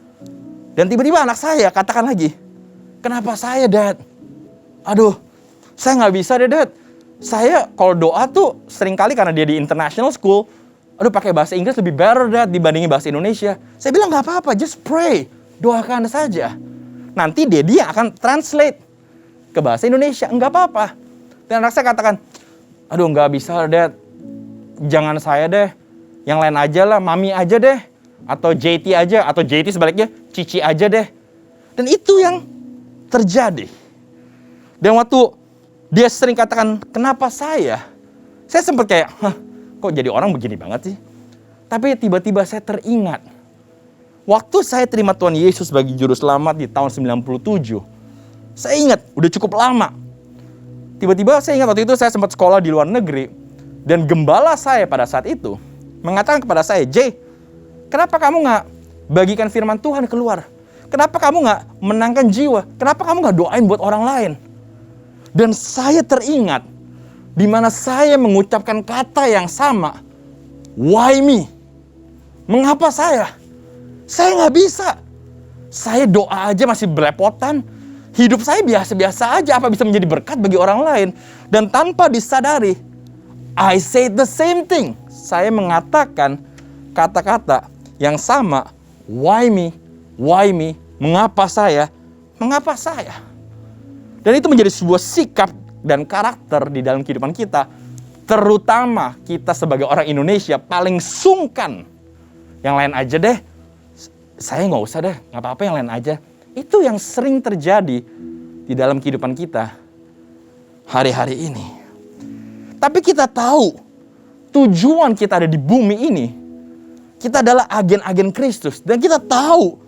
Dan tiba-tiba anak saya katakan lagi, kenapa saya, Dad? Aduh, saya nggak bisa deh, Dad. Saya kalau doa tuh seringkali karena dia di international school, pakai bahasa Inggris lebih better, Dad, dibandingin bahasa Indonesia. Saya bilang nggak apa-apa, just pray, doakan saja. Nanti dia akan translate ke bahasa Indonesia, nggak apa-apa. Dan anak saya katakan, aduh nggak bisa, Dad, jangan saya deh, yang lain aja lah, Mami aja deh. Atau JT aja, atau JT sebaliknya, Cici aja deh. Dan itu yang terjadi. Dan waktu dia sering katakan, kenapa saya? Saya sempat kayak, kok jadi orang begini banget sih? Tapi tiba-tiba saya teringat. Waktu saya terima Tuhan Yesus sebagai Juru Selamat di tahun 97, saya ingat, udah cukup lama. Tiba-tiba saya ingat waktu itu saya sempat sekolah di luar negeri. Dan gembala saya pada saat itu mengatakan kepada saya, Jay, kenapa kamu nggak bagikan firman Tuhan keluar? Kenapa kamu nggak menangkan jiwa? Kenapa kamu nggak doain buat orang lain? Dan saya teringat di mana saya mengucapkan kata yang sama. Why me? Mengapa saya? Saya nggak bisa. Saya doa aja masih belepotan. Hidup saya biasa-biasa aja. Apa bisa menjadi berkat bagi orang lain? Dan tanpa disadari, I say the same thing. Saya mengatakan kata-kata yang sama, why me, mengapa saya, dan itu menjadi sebuah sikap dan karakter di dalam kehidupan kita, terutama kita sebagai orang Indonesia paling sungkan, yang lain aja deh, saya nggak usah deh, nggak apa-apa yang lain aja. Itu yang sering terjadi di dalam kehidupan kita hari-hari ini. Tapi kita tahu tujuan kita ada di bumi ini. Kita adalah agen-agen Kristus. Dan kita tahu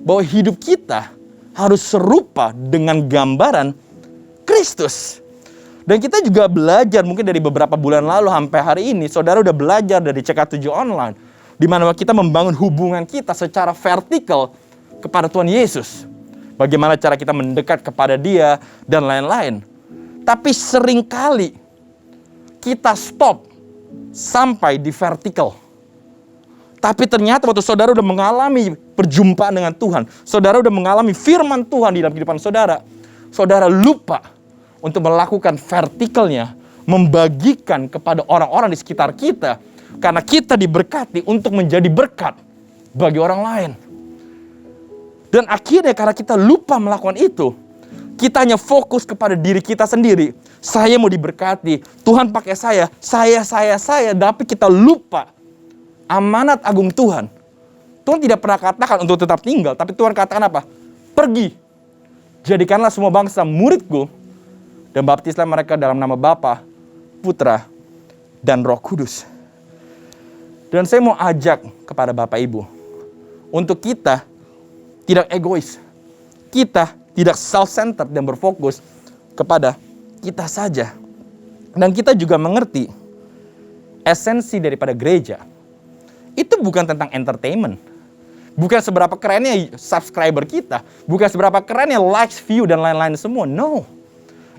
bahwa hidup kita harus serupa dengan gambaran Kristus. Dan kita juga belajar mungkin dari beberapa bulan lalu sampai hari ini. Saudara udah belajar dari CK7 Online. Di mana kita membangun hubungan kita secara vertikal kepada Tuhan Yesus. Bagaimana cara kita mendekat kepada Dia dan lain-lain. Tapi seringkali kita stop sampai di vertikal. Tapi ternyata waktu saudara udah mengalami perjumpaan dengan Tuhan, saudara udah mengalami firman Tuhan di dalam kehidupan saudara, saudara lupa untuk melakukan vertikalnya, membagikan kepada orang-orang di sekitar kita, karena kita diberkati untuk menjadi berkat bagi orang lain. Dan akhirnya karena kita lupa melakukan itu, kita hanya fokus kepada diri kita sendiri. Saya mau diberkati, Tuhan pakai saya, tapi kita lupa amanat agung Tuhan. Tuhan tidak pernah katakan untuk tetap tinggal, tapi Tuhan katakan apa? Pergi, jadikanlah semua bangsa muridku, dan baptislah mereka dalam nama Bapa, Putra, dan Roh Kudus. Dan saya mau ajak kepada Bapak Ibu, untuk kita tidak egois, kita tidak self-centered dan berfokus kepada kita saja. Dan kita juga mengerti esensi daripada gereja. Itu bukan tentang entertainment. Bukan seberapa kerennya subscriber kita. Bukan seberapa kerennya likes, view, dan lain-lain semua. No.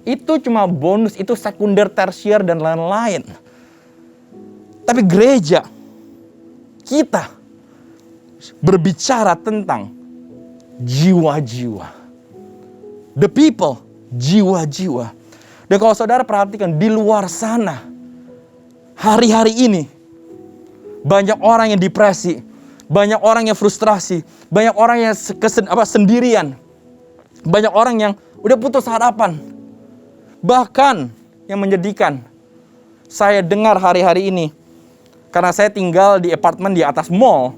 Itu cuma bonus, itu sekunder, tersier, dan lain-lain. Tapi gereja, kita berbicara tentang jiwa-jiwa. The people, jiwa-jiwa. Dan kalau saudara perhatikan di luar sana, hari-hari ini, banyak orang yang depresi, banyak orang yang frustrasi, banyak orang yang sendirian, banyak orang yang udah putus harapan. Bahkan yang menyedihkan, saya dengar hari-hari ini, karena saya tinggal di apartemen di atas mall,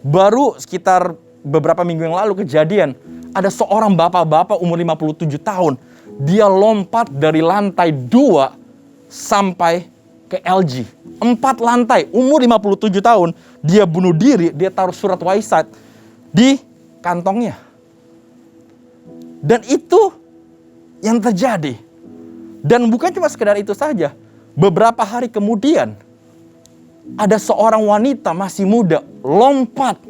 baru sekitar beberapa minggu yang lalu kejadian, ada seorang bapak-bapak umur 57 tahun, dia lompat dari lantai 2 sampai ke LG. 4 lantai, umur 57 tahun, dia bunuh diri, dia taruh surat wasiat di kantongnya. Dan itu yang terjadi. Dan bukan cuma sekedar itu saja. Beberapa hari kemudian, ada seorang wanita masih muda lompat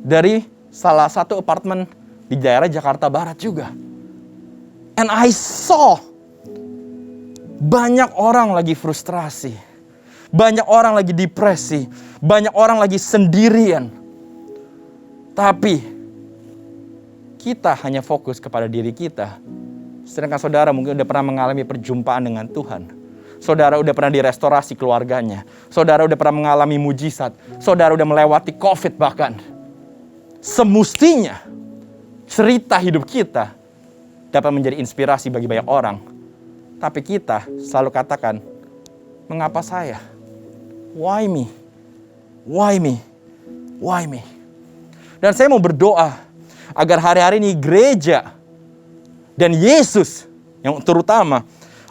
dari salah satu apartemen di daerah Jakarta Barat juga. And I saw banyak orang lagi frustrasi, banyak orang lagi depresi, banyak orang lagi sendirian. Tapi kita hanya fokus kepada diri kita. Sedangkan saudara mungkin udah pernah mengalami perjumpaan dengan Tuhan. Saudara udah pernah direstorasi keluarganya. Saudara udah pernah mengalami mujizat. Saudara udah melewati COVID bahkan. Semestinya cerita hidup kita dapat menjadi inspirasi bagi banyak orang. Tapi kita selalu katakan, mengapa saya? Why me? Why me? Why me? Dan saya mau berdoa agar hari-hari ini gereja dan Yesus yang terutama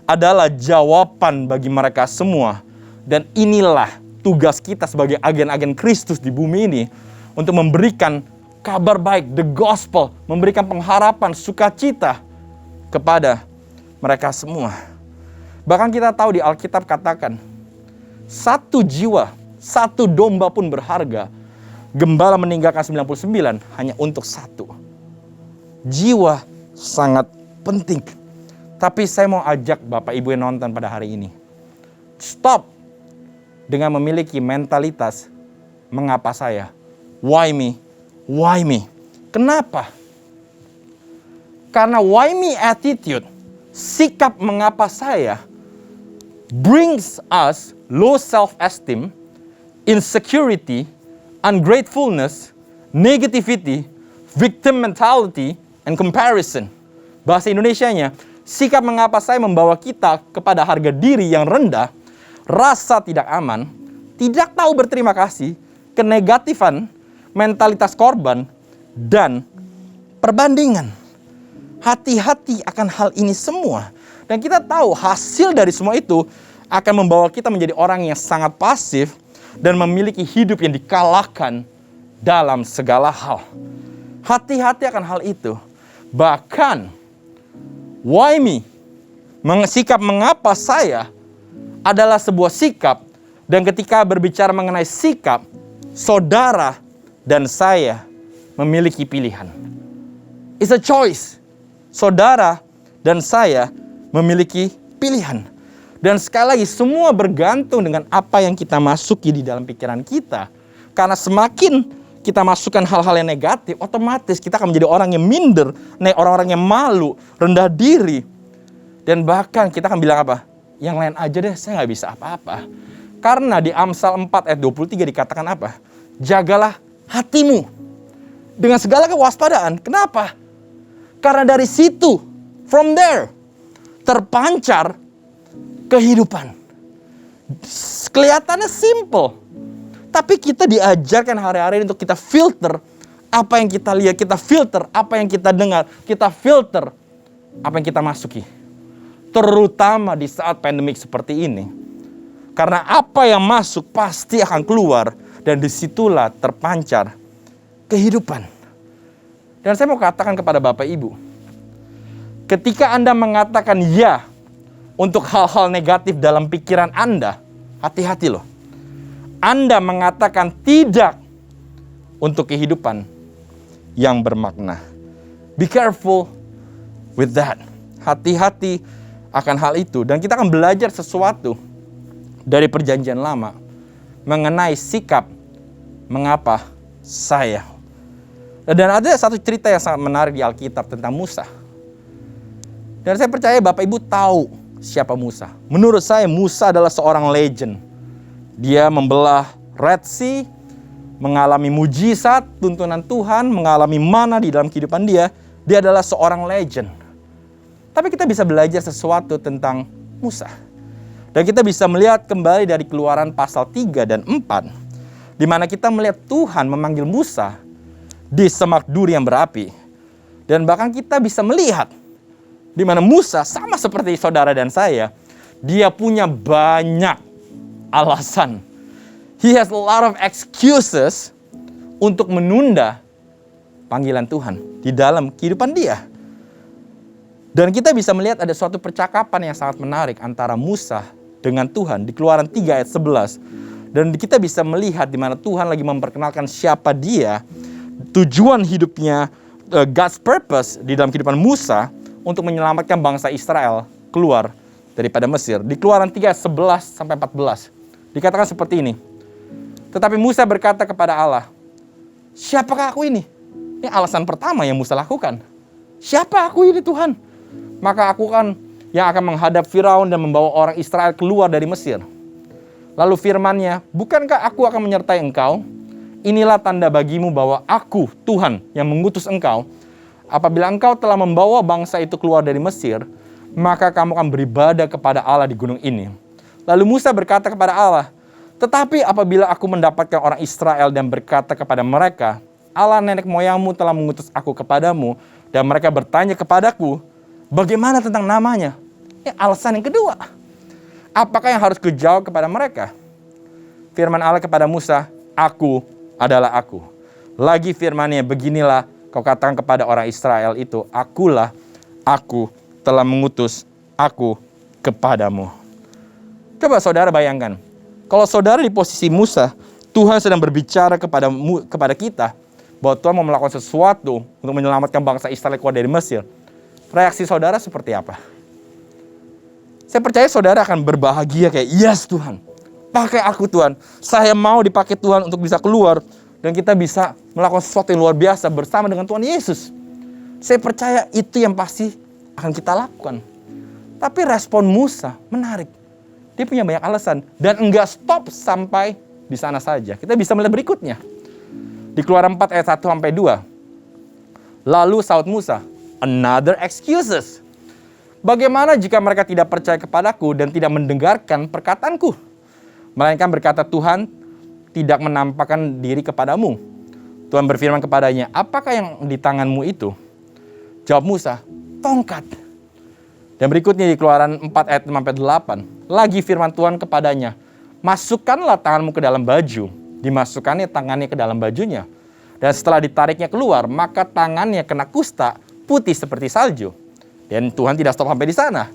adalah jawaban bagi mereka semua. Dan inilah tugas kita sebagai agen-agen Kristus di bumi ini untuk memberikan kabar baik, the gospel, memberikan pengharapan, sukacita kepada mereka semua. Bahkan kita tahu di Alkitab katakan, satu jiwa, satu domba pun berharga. Gembala meninggalkan 99 hanya untuk satu. Jiwa sangat penting. Tapi saya mau ajak Bapak Ibu yang nonton pada hari ini, stop dengan memiliki mentalitas mengapa saya? Why me? Why me? Kenapa? Karena why me attitude, sikap mengapa saya, brings us low self-esteem, insecurity, ungratefulness, negativity, victim mentality, and comparison. Bahasa Indonesianya, sikap mengapa saya membawa kita kepada harga diri yang rendah, rasa tidak aman, tidak tahu berterima kasih, kenegatifan, mentalitas korban, dan perbandingan. Hati-hati akan hal ini semua. Dan kita tahu hasil dari semua itu akan membawa kita menjadi orang yang sangat pasif dan memiliki hidup yang dikalahkan dalam segala hal. Hati-hati akan hal itu. Bahkan, why me? Sikap mengapa saya adalah sebuah sikap. Dan ketika berbicara mengenai sikap, saudara dan saya memiliki pilihan. It's a choice. Saudara dan saya memiliki pilihan. Dan sekali lagi semua bergantung dengan apa yang kita masuki di dalam pikiran kita. Karena semakin kita masukkan hal-hal yang negatif, otomatis kita akan menjadi orang yang minder, orang-orang yang malu, rendah diri. Dan bahkan kita akan bilang apa? Yang lain aja deh, saya nggak bisa apa-apa. Karena di Amsal 4 ayat 23 dikatakan apa? Jagalah hatimu dengan segala kewaspadaan. Kenapa? Karena dari situ, from there, terpancar kehidupan. Kelihatannya simple. Tapi kita diajarkan hari-hari untuk kita filter apa yang kita lihat, kita filter apa yang kita dengar, kita filter apa yang kita masuki. Terutama di saat pandemik seperti ini. Karena apa yang masuk pasti akan keluar dan disitulah terpancar kehidupan. Dan saya mau katakan kepada Bapak Ibu, ketika Anda mengatakan ya untuk hal-hal negatif dalam pikiran Anda, hati-hati loh. Anda mengatakan tidak untuk kehidupan yang bermakna. Be careful with that. Hati-hati akan hal itu. Dan kita akan belajar sesuatu dari perjanjian lama mengenai sikap mengapa saya. Dan ada satu cerita yang sangat menarik di Alkitab tentang Musa. Dan saya percaya Bapak Ibu tahu siapa Musa. Menurut saya Musa adalah seorang legend. Dia membelah Red Sea, mengalami mujizat, tuntunan Tuhan, mengalami mana di dalam kehidupan dia. Dia adalah seorang legend. Tapi kita bisa belajar sesuatu tentang Musa. Dan kita bisa melihat kembali dari Keluaran pasal 3 dan 4. Di mana kita melihat Tuhan memanggil Musa di semak duri yang berapi. Dan bahkan kita bisa melihat di mana Musa sama seperti saudara dan saya, dia punya banyak alasan. He has a lot of excuses untuk menunda panggilan Tuhan di dalam kehidupan dia. Dan kita bisa melihat ada suatu percakapan yang sangat menarik antara Musa dengan Tuhan di Keluaran 3 ayat 11. Dan kita bisa melihat di mana Tuhan lagi memperkenalkan siapa dia, tujuan hidupnya, God's purpose di dalam kehidupan Musa untuk menyelamatkan bangsa Israel keluar daripada Mesir. Di Keluaran 3 ayat 11 sampai 14. Dikatakan seperti ini. Tetapi Musa berkata kepada Allah, siapakah aku ini? Ini alasan pertama yang Musa lakukan. Siapa aku ini Tuhan? Maka aku kan yang akan menghadap Firaun dan membawa orang Israel keluar dari Mesir. Lalu firman-Nya, bukankah aku akan menyertai engkau? Inilah tanda bagimu bahwa aku, Tuhan, yang mengutus engkau. Apabila engkau telah membawa bangsa itu keluar dari Mesir, maka kamu akan beribadah kepada Allah di gunung ini. Lalu Musa berkata kepada Allah, tetapi apabila aku mendapatkan orang Israel dan berkata kepada mereka, Allah nenek moyangmu telah mengutus aku kepadamu, dan mereka bertanya kepadaku, bagaimana tentang namanya? Ini alasan yang kedua. Apakah yang harus kujawab kepada mereka? Firman Allah kepada Musa, aku adalah aku. Lagi firman-Nya, beginilah kau katakan kepada orang Israel itu, akulah, aku telah mengutus aku kepadamu. Coba saudara bayangkan, kalau saudara di posisi Musa, Tuhan sedang berbicara kepada kita bahwa Tuhan mau melakukan sesuatu untuk menyelamatkan bangsa Israel keluar dari Mesir. Reaksi saudara seperti apa? Saya percaya saudara akan berbahagia kayak, yes Tuhan, pakai aku Tuhan. Saya mau dipakai Tuhan untuk bisa keluar dan kita bisa melakukan sesuatu yang luar biasa bersama dengan Tuhan Yesus. Saya percaya itu yang pasti akan kita lakukan. Tapi respon Musa menarik. Dia punya banyak alasan dan enggak stop sampai di sana saja. Kita bisa melihat berikutnya. Di Keluaran 4 ayat 1 sampai 2. Lalu saud Musa, another excuses. Bagaimana jika mereka tidak percaya kepadaku dan tidak mendengarkan perkataanku? Melainkan berkata, Tuhan tidak menampakkan diri kepadamu. Tuhan berfirman kepadanya, apakah yang di tanganmu itu? Jawab Musa, tongkat. Dan berikutnya di Keluaran 4 ayat 5-8. Lagi firman Tuhan kepadanya, masukkanlah tanganmu ke dalam baju. Dimasukkannya tangannya ke dalam bajunya. Dan setelah ditariknya keluar, maka tangannya kena kusta putih seperti salju. Dan Tuhan tidak stop sampai di sana.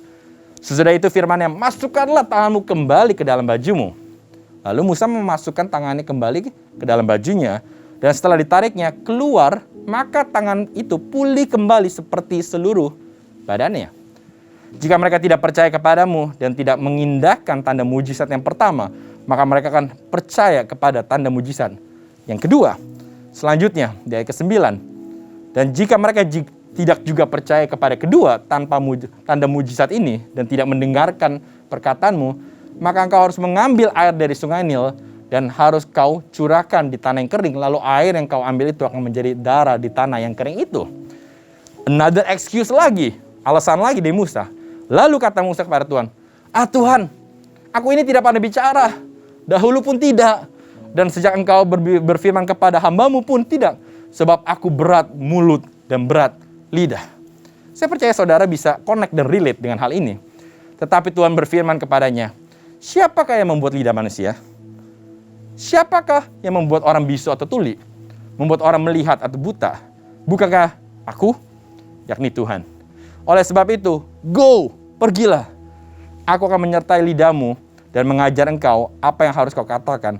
Sesudah itu firman-Nya, masukkanlah tanganmu kembali ke dalam bajumu. Lalu Musa memasukkan tangannya kembali ke dalam bajunya. Dan setelah ditariknya keluar, maka tangan itu pulih kembali seperti seluruh badannya. Jika mereka tidak percaya kepadamu dan tidak mengindahkan tanda mujizat yang pertama, maka mereka akan percaya kepada tanda mujizat yang kedua. Selanjutnya, di ayat ke-9. Dan jika mereka tidak juga percaya kepada kedua tanpa tanda mujizat ini dan tidak mendengarkan perkataanmu, maka engkau harus mengambil air dari sungai Nil dan harus kau curahkan di tanah yang kering, lalu air yang kau ambil itu akan menjadi darah di tanah yang kering itu. Another excuse lagi, alasan lagi dari Musa. Lalu kata Musa kepada Tuhan, Tuhan, aku ini tidak pandai bicara, dahulu pun tidak, dan sejak engkau berfirman kepada hambamu pun tidak, sebab aku berat mulut dan berat lidah. Saya percaya saudara bisa connect dan relate dengan hal ini. Tetapi Tuhan berfirman kepadanya, siapakah yang membuat lidah manusia? Siapakah yang membuat orang bisu atau tuli? Membuat orang melihat atau buta? Bukankah aku? Yakni Tuhan. Oleh sebab itu, go, pergilah. Aku akan menyertai lidahmu dan mengajar engkau apa yang harus kau katakan.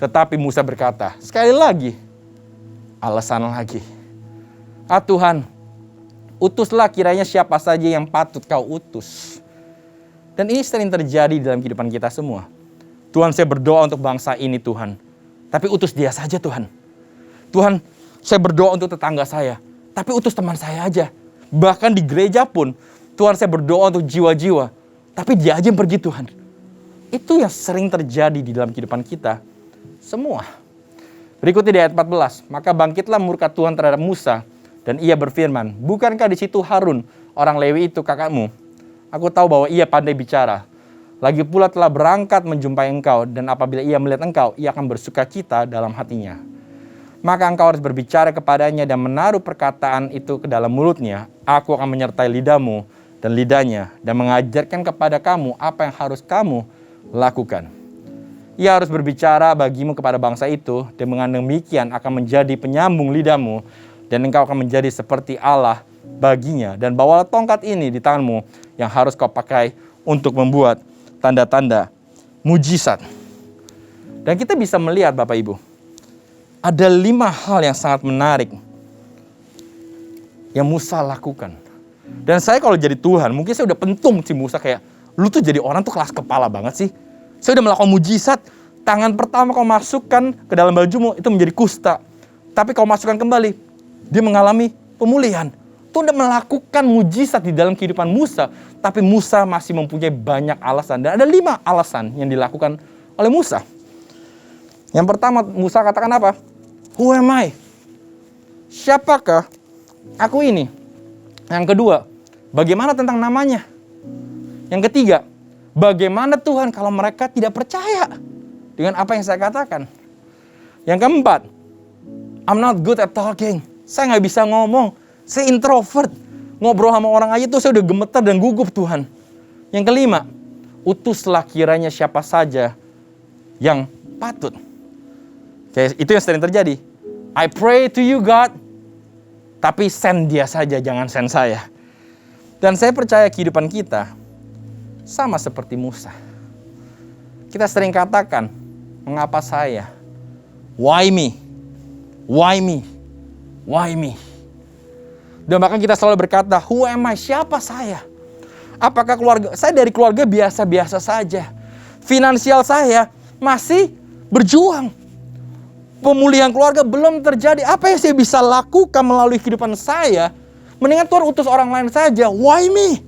Tetapi Musa berkata, sekali lagi, alasan lagi. Tuhan, utuslah kiranya siapa saja yang patut kau utus. Dan ini sering terjadi dalam kehidupan kita semua. Tuhan, saya berdoa untuk bangsa ini Tuhan. Tapi utus dia saja Tuhan. Tuhan, saya berdoa untuk tetangga saya. Tapi utus teman saya aja. Bahkan di gereja pun, Tuhan saya berdoa untuk jiwa-jiwa. Tapi dia aja yang pergi Tuhan. Itu yang sering terjadi di dalam kehidupan kita. Semua. Berikutnya di ayat 14. Maka bangkitlah murka Tuhan terhadap Musa. Dan ia berfirman, bukankah di situ Harun, orang Lewi itu kakakmu? Aku tahu bahwa ia pandai bicara. Lagi pula telah berangkat menjumpai engkau. Dan apabila ia melihat engkau, ia akan bersukacita dalam hatinya. Maka engkau harus berbicara kepadanya dan menaruh perkataan itu ke dalam mulutnya. Aku akan menyertai lidahmu dan lidahnya dan mengajarkan kepada kamu apa yang harus kamu lakukan. Ia harus berbicara bagimu kepada bangsa itu dan dengan demikian akan menjadi penyambung lidahmu dan engkau akan menjadi seperti Allah baginya. Dan bawalah tongkat ini di tanganmu yang harus kau pakai untuk membuat tanda-tanda mujizat. Dan kita bisa melihat Bapak Ibu, ada 5 hal yang sangat menarik yang Musa lakukan. Dan saya kalau jadi Tuhan, mungkin saya udah pentung si Musa kayak, lu tuh jadi orang tuh kelas kepala banget sih. Saya udah melakukan mujizat, tangan pertama kau masukkan ke dalam bajumu, itu menjadi kusta. Tapi kau masukkan kembali, dia mengalami pemulihan. Itu udah melakukan mujizat di dalam kehidupan Musa. Tapi Musa masih mempunyai banyak alasan. Dan ada 5 alasan yang dilakukan oleh Musa. Yang pertama, Musa katakan apa? Who am I? Siapakah aku ini? Yang kedua, bagaimana tentang namanya? Yang ketiga, bagaimana Tuhan kalau mereka tidak percaya dengan apa yang saya katakan? Yang keempat, I'm not good at talking. Saya nggak bisa ngomong. Saya introvert. Ngobrol sama orang aja tuh saya udah gemetar dan gugup Tuhan. Yang kelima, utuslah kiranya siapa saja yang patut. Oke, itu yang sering terjadi. I pray to you God, tapi send dia saja, jangan send saya. Dan saya percaya kehidupan kita sama seperti Musa. Kita sering katakan, mengapa saya? Why me? Why me? Why me? Dan bahkan kita selalu berkata, who am I? Siapa saya? Apakah keluarga? Saya dari keluarga biasa-biasa saja. Finansial saya masih berjuang. Pemulihan keluarga belum terjadi. Apa yang saya bisa lakukan melalui kehidupan saya? Mendingan Tuhan utus orang lain saja. Why me?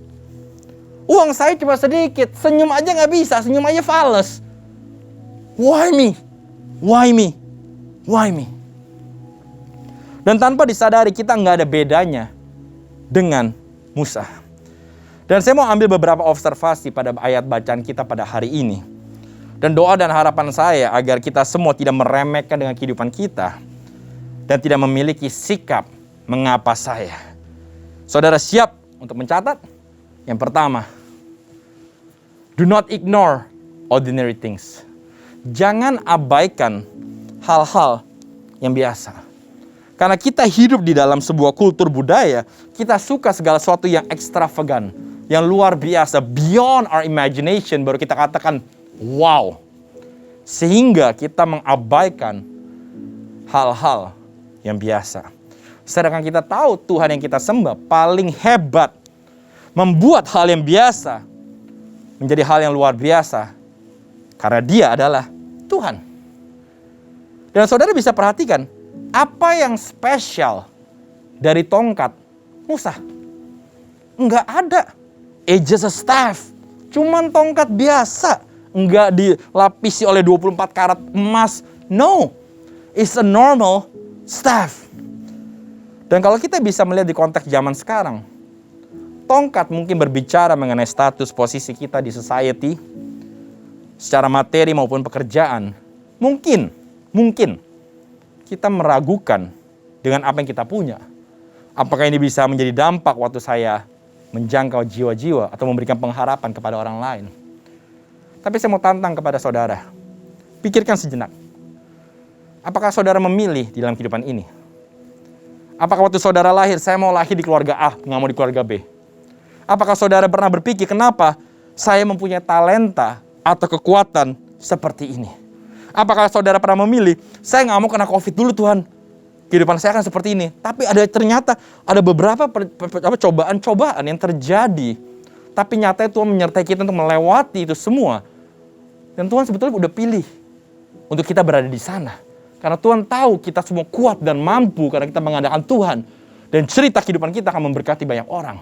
Uang saya cuma sedikit. Senyum aja nggak bisa. Senyum aja fales. Why me? Why me? Why me? Dan tanpa disadari kita nggak ada bedanya dengan Musa. Dan saya mau ambil beberapa observasi pada ayat bacaan kita pada hari ini. Dan doa dan harapan saya agar kita semua tidak meremehkan dengan kehidupan kita. Dan tidak memiliki sikap mengapa saya. Saudara siap untuk mencatat? Yang pertama, do not ignore ordinary things. Jangan abaikan hal-hal yang biasa. Karena kita hidup di dalam sebuah kultur budaya, kita suka segala sesuatu yang ekstravagan, yang luar biasa, beyond our imagination, baru kita katakan, wow. Sehingga kita mengabaikan hal-hal yang biasa. Sedangkan kita tahu Tuhan yang kita sembah paling hebat, membuat hal yang biasa menjadi hal yang luar biasa. Karena dia adalah Tuhan. Dan saudara bisa perhatikan, Apa yang spesial dari tongkat Musa? Enggak ada. It's just a staff. Cuman tongkat biasa. Enggak dilapisi oleh 24 karat emas. No. It's a normal staff. Dan kalau kita bisa melihat di konteks zaman sekarang, tongkat mungkin berbicara mengenai status posisi kita di society, secara materi maupun pekerjaan. Mungkin kita meragukan dengan apa yang kita punya. Apakah ini bisa menjadi dampak waktu saya menjangkau jiwa-jiwa atau memberikan pengharapan kepada orang lain. Tapi saya mau tantang kepada saudara. Pikirkan sejenak. Apakah saudara memilih di dalam kehidupan ini? Apakah waktu saudara lahir, saya mau lahir di keluarga A, nggak mau di keluarga B? Apakah saudara pernah berpikir, kenapa saya mempunyai talenta atau kekuatan seperti ini? Apakah saudara pernah memilih, saya nggak mau kena COVID dulu Tuhan, kehidupan saya akan seperti ini. Tapi ternyata ada beberapa cobaan-cobaan yang terjadi. Tapi nyatanya Tuhan menyertai kita untuk melewati itu semua. Dan Tuhan sebetulnya udah pilih untuk kita berada di sana. Karena Tuhan tahu kita semua kuat dan mampu karena kita mengandalkan Tuhan. Dan cerita kehidupan kita akan memberkati banyak orang.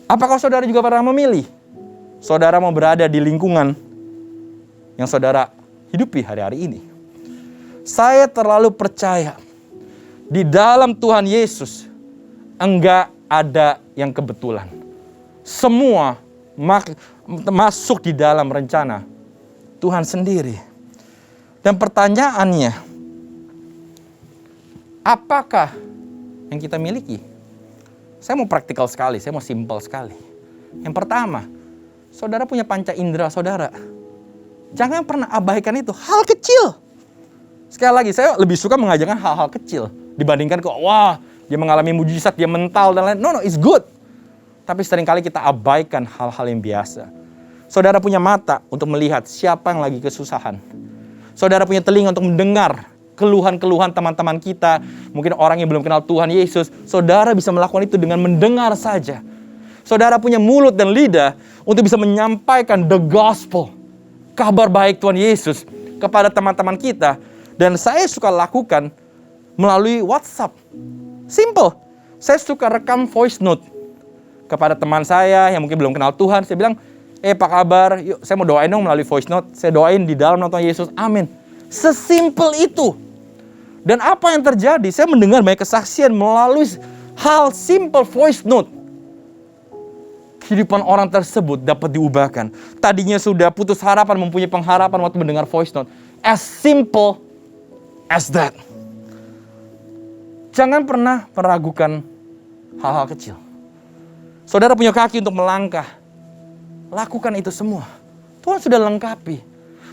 Apakah saudara juga pernah memilih? Saudara mau berada di lingkungan yang saudara hidupi hari-hari ini. Saya terlalu percaya di dalam Tuhan Yesus enggak ada yang kebetulan. Semua masuk di dalam rencana Tuhan sendiri. Dan pertanyaannya, apakah yang kita miliki? Saya mau praktikal sekali, saya mau simpel sekali. Yang pertama, saudara punya panca indera saudara. Jangan pernah abaikan itu, hal kecil. Sekali lagi, saya lebih suka mengajarkan hal-hal kecil dibandingkan kok, wah, dia mengalami mujizat, dia mental dan lain. No, it's good. Tapi seringkali kita abaikan hal-hal yang biasa. Saudara punya mata untuk melihat siapa yang lagi kesusahan. Saudara punya telinga untuk mendengar keluhan-keluhan teman-teman kita. Mungkin orang yang belum kenal Tuhan Yesus. Saudara bisa melakukan itu dengan mendengar saja. Saudara punya mulut dan lidah untuk bisa menyampaikan the gospel. Kabar baik Tuhan Yesus kepada teman-teman kita. Dan saya suka lakukan melalui WhatsApp. Simple. Saya suka rekam voice note kepada teman saya yang mungkin belum kenal Tuhan. Saya bilang, apa kabar? Yuk, saya mau doain dong melalui voice note. Saya doain di dalam nama Tuhan Yesus. Amin. Sesimpel itu. Dan apa yang terjadi? Saya mendengar banyak kesaksian melalui hal simple voice note. Kehidupan orang tersebut dapat diubahkan. Tadinya sudah putus harapan, mempunyai pengharapan waktu mendengar voice note. As simple as that. Jangan pernah meragukan hal-hal kecil. Saudara punya kaki untuk melangkah. Lakukan itu semua. Tuhan sudah lengkapi.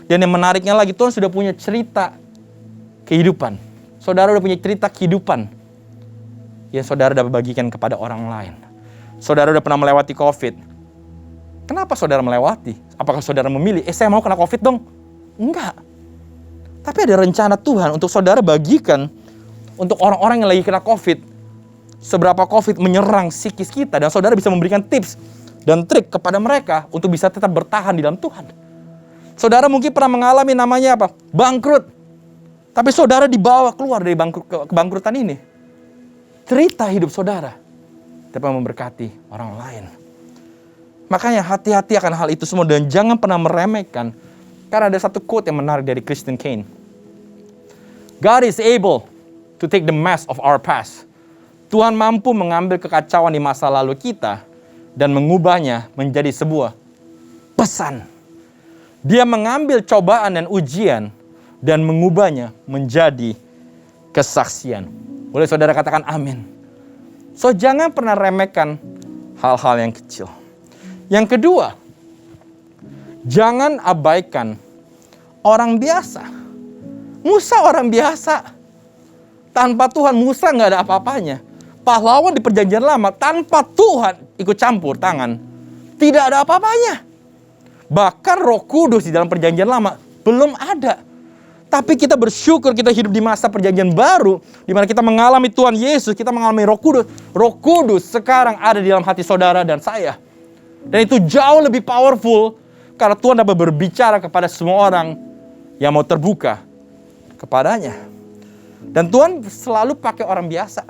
Dan yang menariknya lagi, Tuhan sudah punya cerita kehidupan. Saudara sudah punya cerita kehidupan yang saudara dapat bagikan kepada orang lain. Saudara sudah pernah melewati COVID. Kenapa saudara melewati? Apakah saudara memilih, saya mau kena COVID dong? Enggak. Tapi ada rencana Tuhan untuk saudara bagikan untuk orang-orang yang lagi kena COVID. Seberapa COVID menyerang psikis kita. Dan saudara bisa memberikan tips dan trik kepada mereka untuk bisa tetap bertahan di dalam Tuhan. Saudara mungkin pernah mengalami namanya apa? Bangkrut. Tapi saudara dibawa keluar dari kebangkrutan ini. Cerita hidup saudara dapat memberkati orang lain. Makanya hati-hati akan hal itu semua dan jangan pernah meremehkan. Karena ada satu quote yang menarik dari Christian Kane. God is able to take the mess of our past. Tuhan mampu mengambil kekacauan di masa lalu kita dan mengubahnya menjadi sebuah pesan. Dia mengambil cobaan dan ujian dan mengubahnya menjadi kesaksian. Boleh saudara katakan amin. So jangan pernah remehkan hal-hal yang kecil. Yang kedua, jangan abaikan orang biasa. Musa orang biasa. Tanpa Tuhan Musa nggak ada apa-apanya. Pahlawan di perjanjian lama tanpa Tuhan ikut campur tangan, tidak ada apa-apanya. Bahkan Roh Kudus di dalam perjanjian lama belum ada. Tapi kita bersyukur kita hidup di masa perjanjian baru, di mana kita mengalami Tuhan Yesus, kita mengalami Roh Kudus. Roh Kudus sekarang ada di dalam hati saudara dan saya. Dan itu jauh lebih powerful karena Tuhan dapat berbicara kepada semua orang yang mau terbuka kepadanya. Dan Tuhan selalu pakai orang biasa.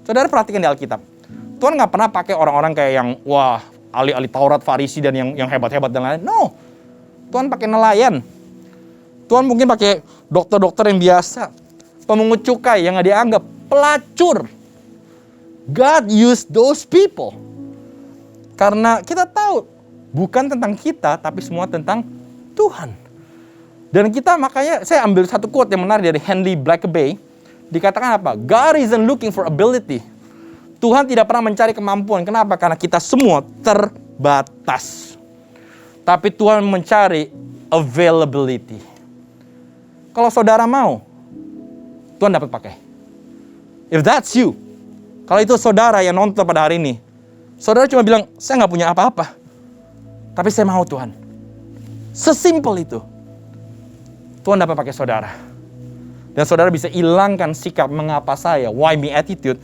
Saudara perhatikan di Alkitab. Tuhan nggak pernah pakai orang-orang kayak yang, wah, ahli-ahli Taurat, Farisi, dan yang hebat-hebat dan lain-lain. No. Tuhan pakai nelayan. Tuhan mungkin pakai dokter-dokter yang biasa. Pemungut cukai yang nggak dianggap. Pelacur. God use those people. Karena kita tahu, bukan tentang kita, tapi semua tentang Tuhan. Dan kita makanya, saya ambil satu quote yang menarik dari Henry Blackaby. Dikatakan apa? God isn't looking for ability. Tuhan tidak pernah mencari kemampuan. Kenapa? Karena kita semua terbatas. Tapi Tuhan mencari availability. Kalau saudara mau, Tuhan dapat pakai. If that's you, kalau itu saudara yang nonton pada hari ini, saudara cuma bilang, saya nggak punya apa-apa. Tapi saya mau Tuhan. Sesimpel itu. Tuhan dapat pakai saudara. Dan saudara bisa hilangkan sikap mengapa saya, why me attitude.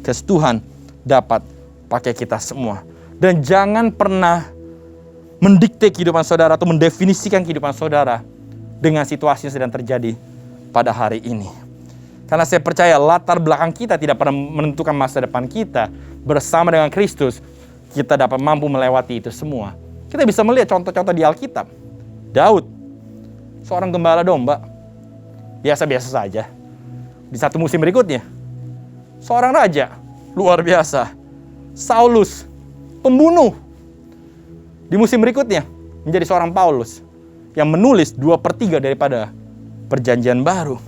Because Tuhan dapat pakai kita semua. Dan jangan pernah mendikte kehidupan saudara atau mendefinisikan kehidupan saudara dengan situasi yang sedang terjadi pada hari ini. Karena saya percaya latar belakang kita tidak pernah menentukan masa depan kita. Bersama dengan Kristus, kita dapat mampu melewati itu semua. Kita bisa melihat contoh-contoh di Alkitab. Daud, seorang gembala domba, biasa-biasa saja. Di satu musim berikutnya, seorang raja, luar biasa. Saulus, pembunuh. Di musim berikutnya, menjadi seorang Paulus, yang menulis 2/3 daripada perjanjian baru.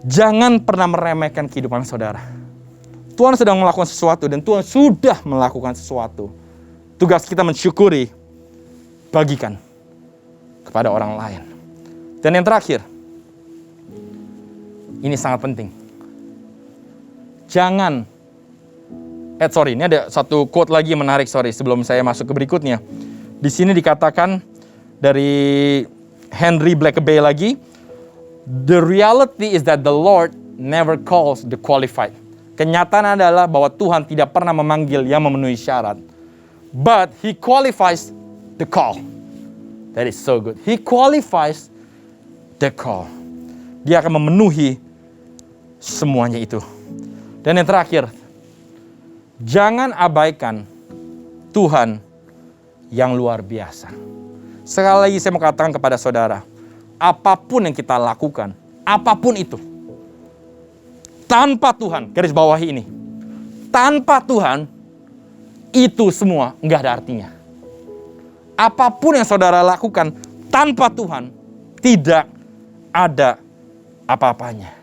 Jangan pernah meremehkan kehidupan saudara. Tuhan sedang melakukan sesuatu dan Tuhan sudah melakukan sesuatu. Tugas kita mensyukuri, bagikan kepada orang lain. Dan yang terakhir, ini sangat penting. Jangan, ini ada satu quote lagi yang menarik, sebelum saya masuk ke berikutnya. Di sini dikatakan dari Henry Blackaby lagi, the reality is that the Lord never calls the qualified. Kenyataan adalah bahwa Tuhan tidak pernah memanggil yang memenuhi syarat. But He qualifies the call. That is so good. He qualifies the call. Dia akan memenuhi semuanya itu. Dan yang terakhir, jangan abaikan Tuhan yang luar biasa. Sekali lagi saya mau katakan kepada saudara, apapun yang kita lakukan, apapun itu, tanpa Tuhan, garis bawahi ini, tanpa Tuhan, itu semua nggak ada artinya. Apapun yang saudara lakukan tanpa Tuhan, tidak ada apa-apanya.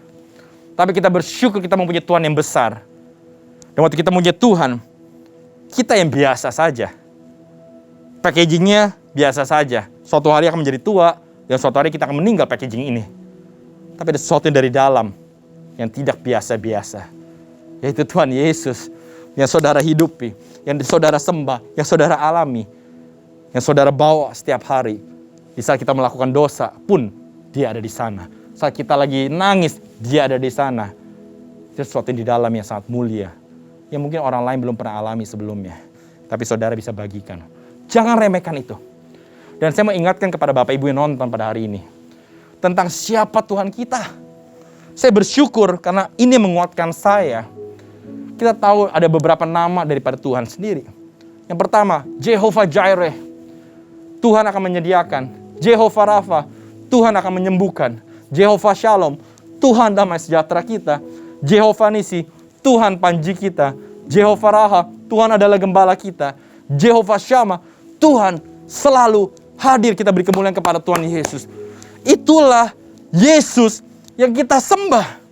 Tapi kita bersyukur kita mempunyai Tuhan yang besar. Dan waktu kita mempunyai Tuhan, kita yang biasa saja. Packagingnya biasa saja. Suatu hari akan menjadi tua, dan suatu hari kita akan meninggal packaging ini. Tapi ada sesuatu yang dari dalam, yang tidak biasa-biasa. Yaitu Tuhan Yesus, yang saudara hidupi, yang saudara sembah, yang saudara alami, yang saudara bawa setiap hari. Di saat kita melakukan dosa pun, Dia ada di sana. Saat kita lagi nangis, Dia ada di sana. Itu sesuatu yang di dalam yang sangat mulia. Yang mungkin orang lain belum pernah alami sebelumnya. Tapi saudara bisa bagikan. Jangan remehkan itu. Dan saya mau ingatkan kepada Bapak Ibu yang nonton pada hari ini. Tentang siapa Tuhan kita. Saya bersyukur karena ini menguatkan saya. Kita tahu ada beberapa nama daripada Tuhan sendiri. Yang pertama, Jehovah Jireh. Tuhan akan menyediakan. Jehovah Rafa. Tuhan akan menyembuhkan. Jehovah Shalom, Tuhan damai sejahtera kita. Jehovah Nisi, Tuhan panji kita. Jehovah Raha, Tuhan adalah gembala kita. Jehovah Shammah, Tuhan selalu hadir, kita beri kemuliaan kepada Tuhan Yesus. Itulah Yesus yang kita sembah.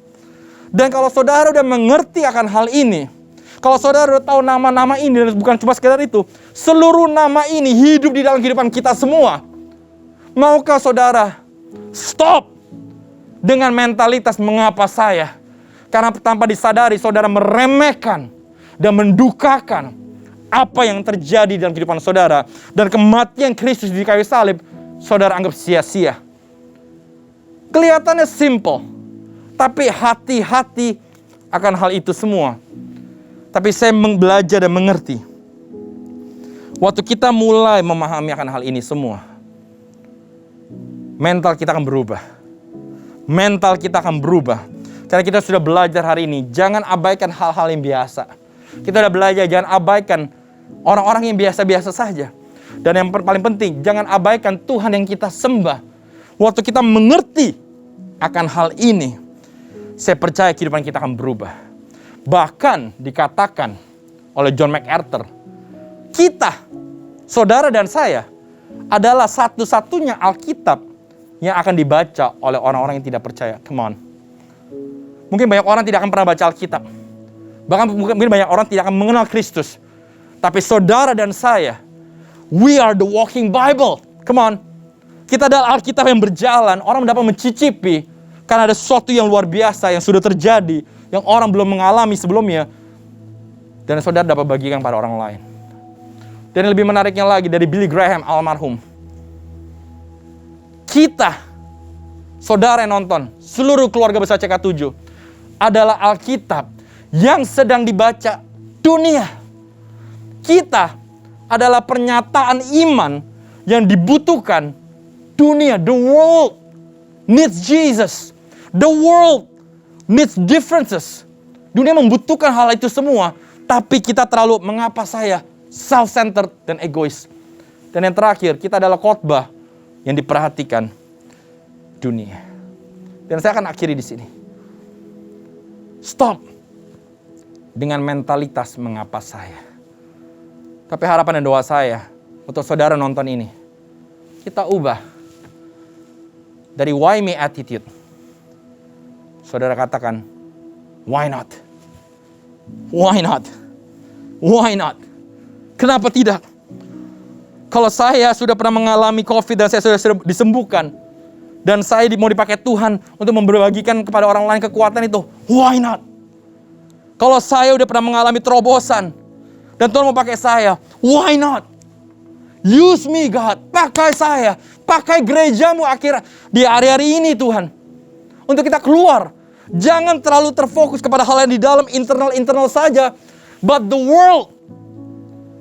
Dan kalau saudara udah mengerti akan hal ini, kalau saudara udah tahu nama-nama ini, dan bukan cuma sekedar itu, seluruh nama ini hidup di dalam kehidupan kita semua. Maukah saudara stop dengan mentalitas mengapa saya? Karena tanpa disadari saudara meremehkan dan mendukakan apa yang terjadi dalam kehidupan saudara. Dan kematian Kristus di kayu salib, saudara anggap sia-sia. Kelihatannya simple, tapi hati-hati akan hal itu semua. Tapi saya belajar dan mengerti. Waktu kita mulai memahami akan hal ini semua, mental kita akan berubah. mental kita akan berubah. Karena kita sudah belajar hari ini, jangan abaikan hal-hal yang biasa. Kita sudah belajar, jangan abaikan orang-orang yang biasa-biasa saja. Dan yang paling penting, jangan abaikan Tuhan yang kita sembah. Waktu kita mengerti akan hal ini, saya percaya kehidupan kita akan berubah. Bahkan dikatakan oleh John MacArthur, kita, saudara dan saya, adalah satu-satunya Alkitab yang akan dibaca oleh orang-orang yang tidak percaya. Come on. Mungkin banyak orang tidak akan pernah baca Alkitab. Bahkan mungkin banyak orang tidak akan mengenal Kristus. Tapi saudara dan saya, we are the walking Bible. Come on. Kita adalah Alkitab yang berjalan. Orang dapat mencicipi karena ada sesuatu yang luar biasa yang sudah terjadi, yang orang belum mengalami sebelumnya. Dan saudara dapat bagikan pada orang lain. Dan yang lebih menariknya lagi, dari Billy Graham almarhum, kita, saudara yang nonton, seluruh keluarga besar CK7, adalah Alkitab yang sedang dibaca dunia. Kita adalah pernyataan iman yang dibutuhkan dunia. The world needs Jesus. The world needs differences. Dunia membutuhkan hal itu semua, tapi kita terlalu, mengapa saya self-centered dan egois. Dan yang terakhir, kita adalah khotbah yang diperhatikan dunia. Dan saya akan akhiri di sini. Stop dengan mentalitas mengapa saya. Tapi harapan dan doa saya untuk saudara nonton ini, kita ubah dari why me attitude. Saudara katakan, why not? Why not? Why not? Kenapa tidak? Kalau saya sudah pernah mengalami COVID dan saya sudah disembuhkan, dan saya mau dipakai Tuhan untuk membagikan kepada orang lain kekuatan itu, why not? Kalau saya udah pernah mengalami terobosan dan Tuhan mau pakai saya, why not? Use me God, pakai saya, pakai gerejamu akhirnya di hari-hari ini Tuhan. Untuk kita keluar, jangan terlalu terfokus kepada hal yang di dalam internal saja. But the world,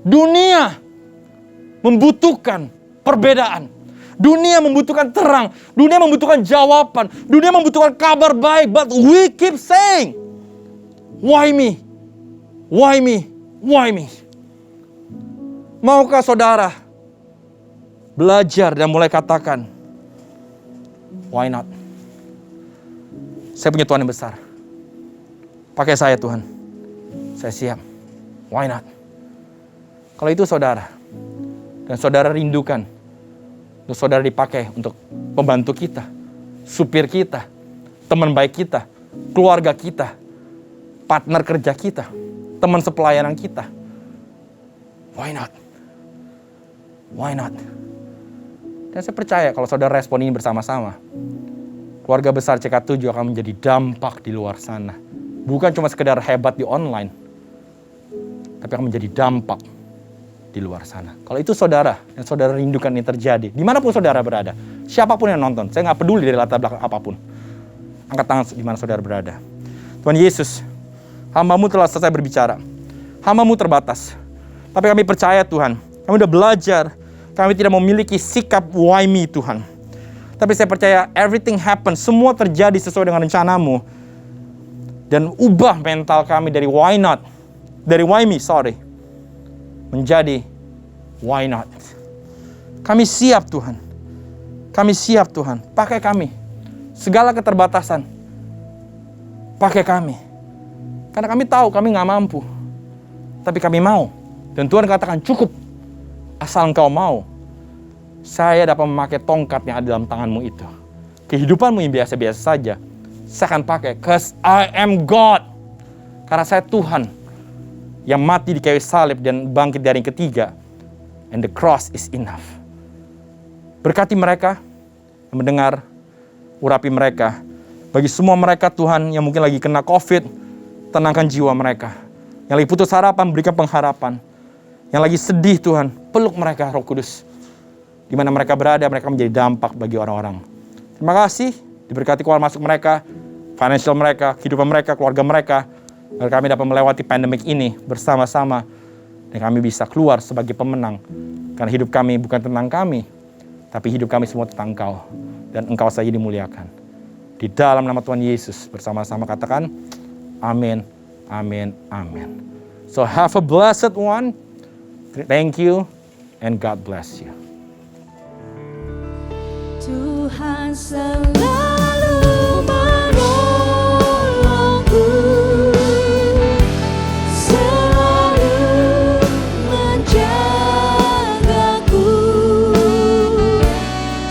dunia membutuhkan perbedaan. Dunia membutuhkan terang. Dunia membutuhkan jawaban. Dunia membutuhkan kabar baik. But we keep saying, why me? Why me? Why me? Maukah saudara belajar dan mulai katakan, why not? Saya punya Tuhan yang besar. Pakai saya Tuhan. Saya siap. Why not? Kalau itu saudara, dan saudara rindukan untuk saudara dipakai untuk pembantu kita, supir kita, teman baik kita, keluarga kita, partner kerja kita, teman sepelayanan kita. Why not? Why not? Dan saya percaya kalau saudara respon ini bersama-sama, keluarga besar CK7 akan menjadi dampak di luar sana. Bukan cuma sekedar hebat di online, tapi akan menjadi dampak di luar sana. Kalau itu saudara, yang saudara rindukan ini terjadi, dimanapun saudara berada, siapapun yang nonton, saya nggak peduli dari latar belakang apapun. Angkat tangan di mana saudara berada. Tuhan Yesus, hamba-Mu telah selesai berbicara. Hamba-Mu terbatas. Tapi kami percaya Tuhan, kami udah belajar, kami tidak memiliki sikap why me Tuhan. Tapi saya percaya everything happen, semua terjadi sesuai dengan rencana-Mu. Dan ubah mental kami dari why not, dari why me, menjadi why not. Kami siap Tuhan. Kami siap Tuhan. Pakai kami. Segala keterbatasan. Pakai kami. Karena kami tahu kami gak mampu. Tapi kami mau. Dan Tuhan katakan cukup. Asal engkau mau. Saya dapat memakai tongkat yang ada dalam tanganmu itu. Kehidupanmu yang biasa-biasa saja, saya akan pakai. 'Cause I am God. Karena saya Tuhan yang mati di kayu salib dan bangkit dari yang ketiga. And the cross is enough. Berkati mereka yang mendengar, urapi mereka. Bagi semua mereka Tuhan yang mungkin lagi kena COVID, tenangkan jiwa mereka. Yang lagi putus harapan, berikan pengharapan. Yang lagi sedih Tuhan, peluk mereka Roh Kudus. Di mana mereka berada, mereka menjadi dampak bagi orang-orang. Terima kasih, diberkati keluar masuk mereka, financial mereka, kehidupan mereka, keluarga mereka. Agar kami dapat melewati pandemik ini bersama-sama. Dan kami bisa keluar sebagai pemenang. Karena hidup kami bukan tentang kami. Tapi hidup kami semua tentang Engkau. Dan Engkau saja dimuliakan. Di dalam nama Tuhan Yesus bersama-sama katakan amin, amin, amin. So have a blessed one. Thank you and God bless you. Tuhan selalu menolongku, selalu menjagaku,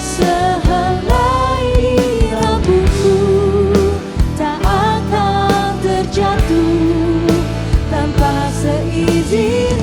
sehelai rambutku tak akan terjatuh tanpa seizin.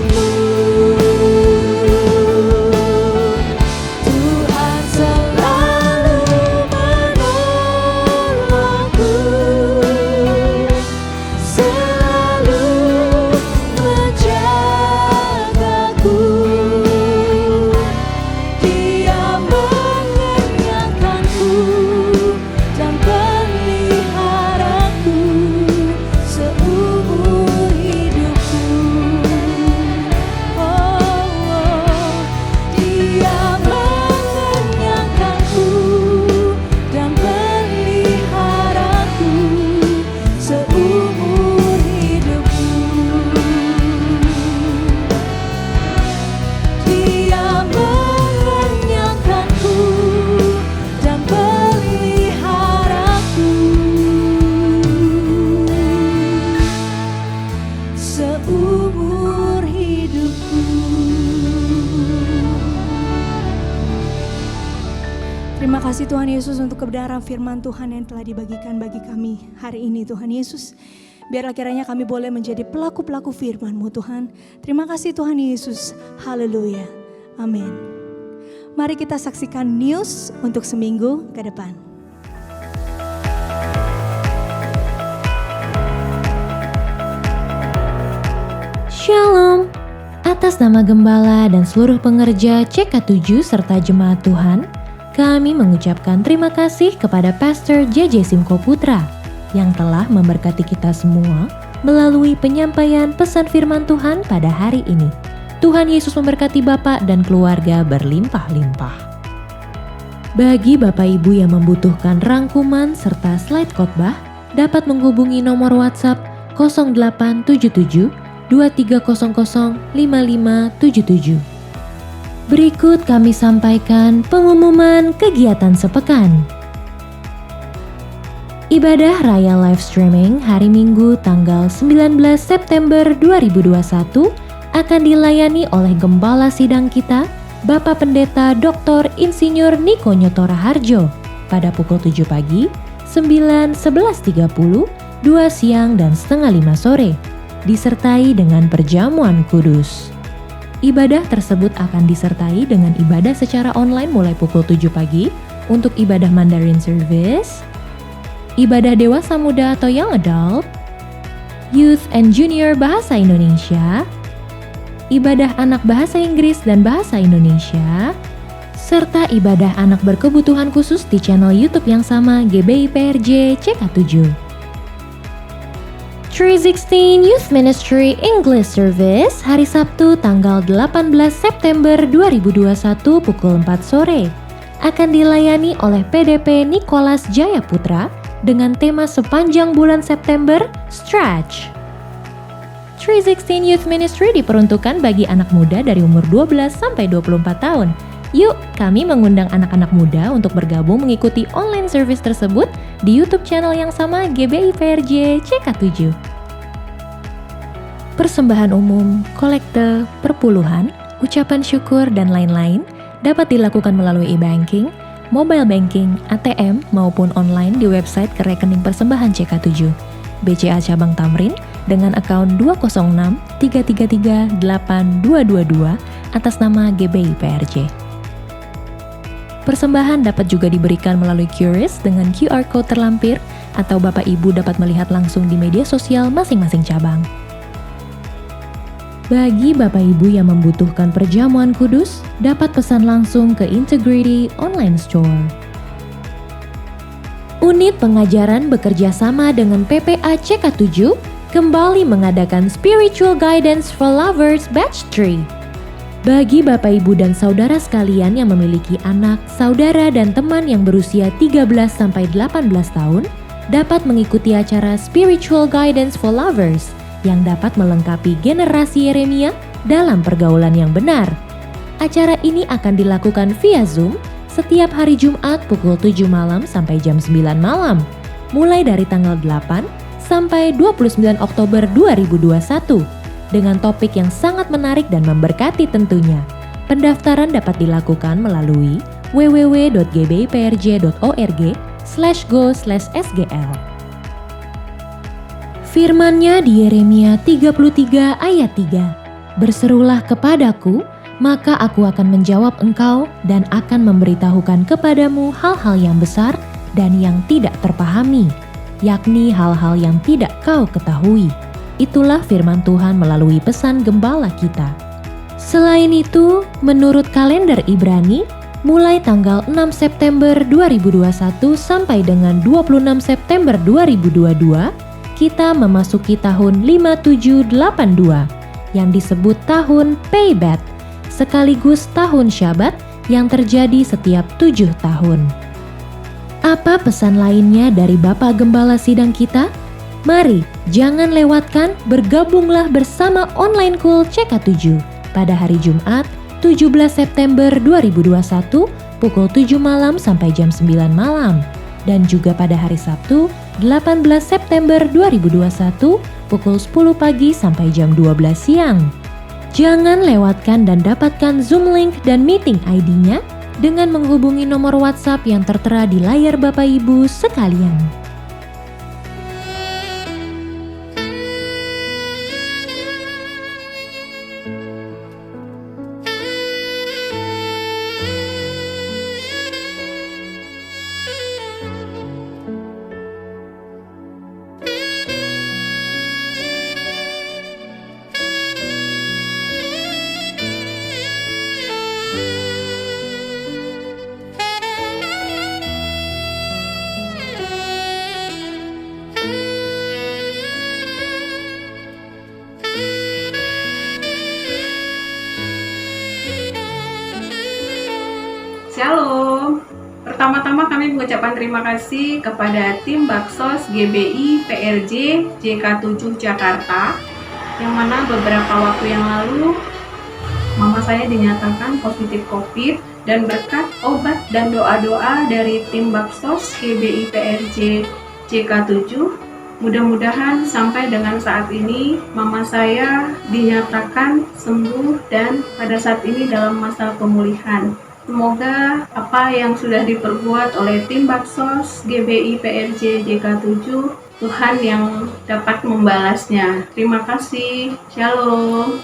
Terima kasih Tuhan Yesus untuk kebenaran firman Tuhan yang telah dibagikan bagi kami hari ini Tuhan Yesus. Biarlah kiranya kami boleh menjadi pelaku-pelaku firman-Mu Tuhan. Terima kasih Tuhan Yesus. Haleluya. Amin. Mari kita saksikan news untuk seminggu ke depan. Shalom. Atas nama Gembala dan seluruh pengerja CK7 serta jemaat Tuhan, kami mengucapkan terima kasih kepada Pastor JJ Simko Putra yang telah memberkati kita semua melalui penyampaian pesan firman Tuhan pada hari ini. Tuhan Yesus memberkati Bapak dan keluarga berlimpah-limpah. Bagi Bapak Ibu yang membutuhkan rangkuman serta slide khotbah, dapat menghubungi nomor WhatsApp 0877 2300 5577. Berikut kami sampaikan pengumuman kegiatan sepekan. Ibadah Raya Live Streaming hari Minggu tanggal 19 September 2021 akan dilayani oleh Gembala Sidang kita, Bapak Pendeta Dr. Insinyur Niko Nyotora Harjo pada pukul 7 pagi, 9, 11.30, 2 siang dan setengah 5 sore, disertai dengan perjamuan kudus. Ibadah tersebut akan disertai dengan ibadah secara online mulai pukul 7 pagi untuk ibadah Mandarin Service, ibadah dewasa muda atau Young Adult, Youth and Junior Bahasa Indonesia, ibadah anak Bahasa Inggris dan Bahasa Indonesia, serta ibadah anak berkebutuhan khusus di channel YouTube yang sama GBI PRJ CK7. 316 Youth Ministry English Service hari Sabtu tanggal 18 September 2021 pukul 4 sore akan dilayani oleh PDP Nicholas Jayaputra dengan tema sepanjang bulan September, Stretch. 316 Youth Ministry diperuntukkan bagi anak muda dari umur 12 sampai 24 tahun. Yuk, kami mengundang anak-anak muda untuk bergabung mengikuti online service tersebut di YouTube channel yang sama GBI PRJ CK7. Persembahan umum, kolekte, perpuluhan, ucapan syukur, dan lain-lain dapat dilakukan melalui e-banking, mobile banking, ATM, maupun online di website ke rekening persembahan CK7, BCA Cabang Tamrin dengan akaun 206 333 8222 atas nama GBI PRJ. Persembahan dapat juga diberikan melalui QRIS dengan QR Code terlampir atau Bapak Ibu dapat melihat langsung di media sosial masing-masing cabang. Bagi Bapak Ibu yang membutuhkan perjamuan kudus, dapat pesan langsung ke Integrity Online Store. Unit pengajaran bekerja sama dengan PPA CK7 kembali mengadakan Spiritual Guidance for Lovers Batch 3. Bagi Bapak Ibu dan Saudara sekalian yang memiliki anak, saudara dan teman yang berusia 13-18 tahun, dapat mengikuti acara Spiritual Guidance for Lovers yang dapat melengkapi generasi Yeremia dalam pergaulan yang benar. Acara ini akan dilakukan via Zoom setiap hari Jumat pukul 7 malam sampai jam 9 malam, mulai dari tanggal 8 sampai 29 Oktober 2021. Dengan topik yang sangat menarik dan memberkati tentunya. Pendaftaran dapat dilakukan melalui www.gbprj.org/go/sgl. Firman-Nya di Yeremia 33 ayat 3. Berserulah kepadaku, maka aku akan menjawab engkau dan akan memberitahukan kepadamu hal-hal yang besar dan yang tidak terpahami, yakni hal-hal yang tidak kau ketahui. Itulah firman Tuhan melalui pesan gembala kita. Selain itu, menurut kalender Ibrani, mulai tanggal 6 September 2021 sampai dengan 26 September 2022, kita memasuki tahun 5782 yang disebut tahun Peybat, sekaligus tahun Syabat yang terjadi setiap 7 tahun. Apa pesan lainnya dari Bapak Gembala Sidang kita? Mari, jangan lewatkan, bergabunglah bersama Online Cool CK7 pada hari Jumat 17 September 2021 pukul 7 malam sampai jam 9 malam dan juga pada hari Sabtu 18 September 2021 pukul 10 pagi sampai jam 12 siang. Jangan lewatkan dan dapatkan Zoom link dan meeting ID-nya dengan menghubungi nomor WhatsApp yang tertera di layar Bapak Ibu sekalian. Shalom. Pertama-tama kami mengucapkan terima kasih kepada tim Baksos GBI PRJ JK7 Jakarta, yang mana beberapa waktu yang lalu mama saya dinyatakan positif COVID, dan berkat obat dan doa-doa dari tim Baksos GBI PRJ JK7, mudah-mudahan sampai dengan saat ini mama saya dinyatakan sembuh dan pada saat ini dalam masa pemulihan. Semoga apa yang sudah diperbuat oleh tim Baksos GBI PRJ JK7, Tuhan yang dapat membalasnya. Terima kasih. Shalom.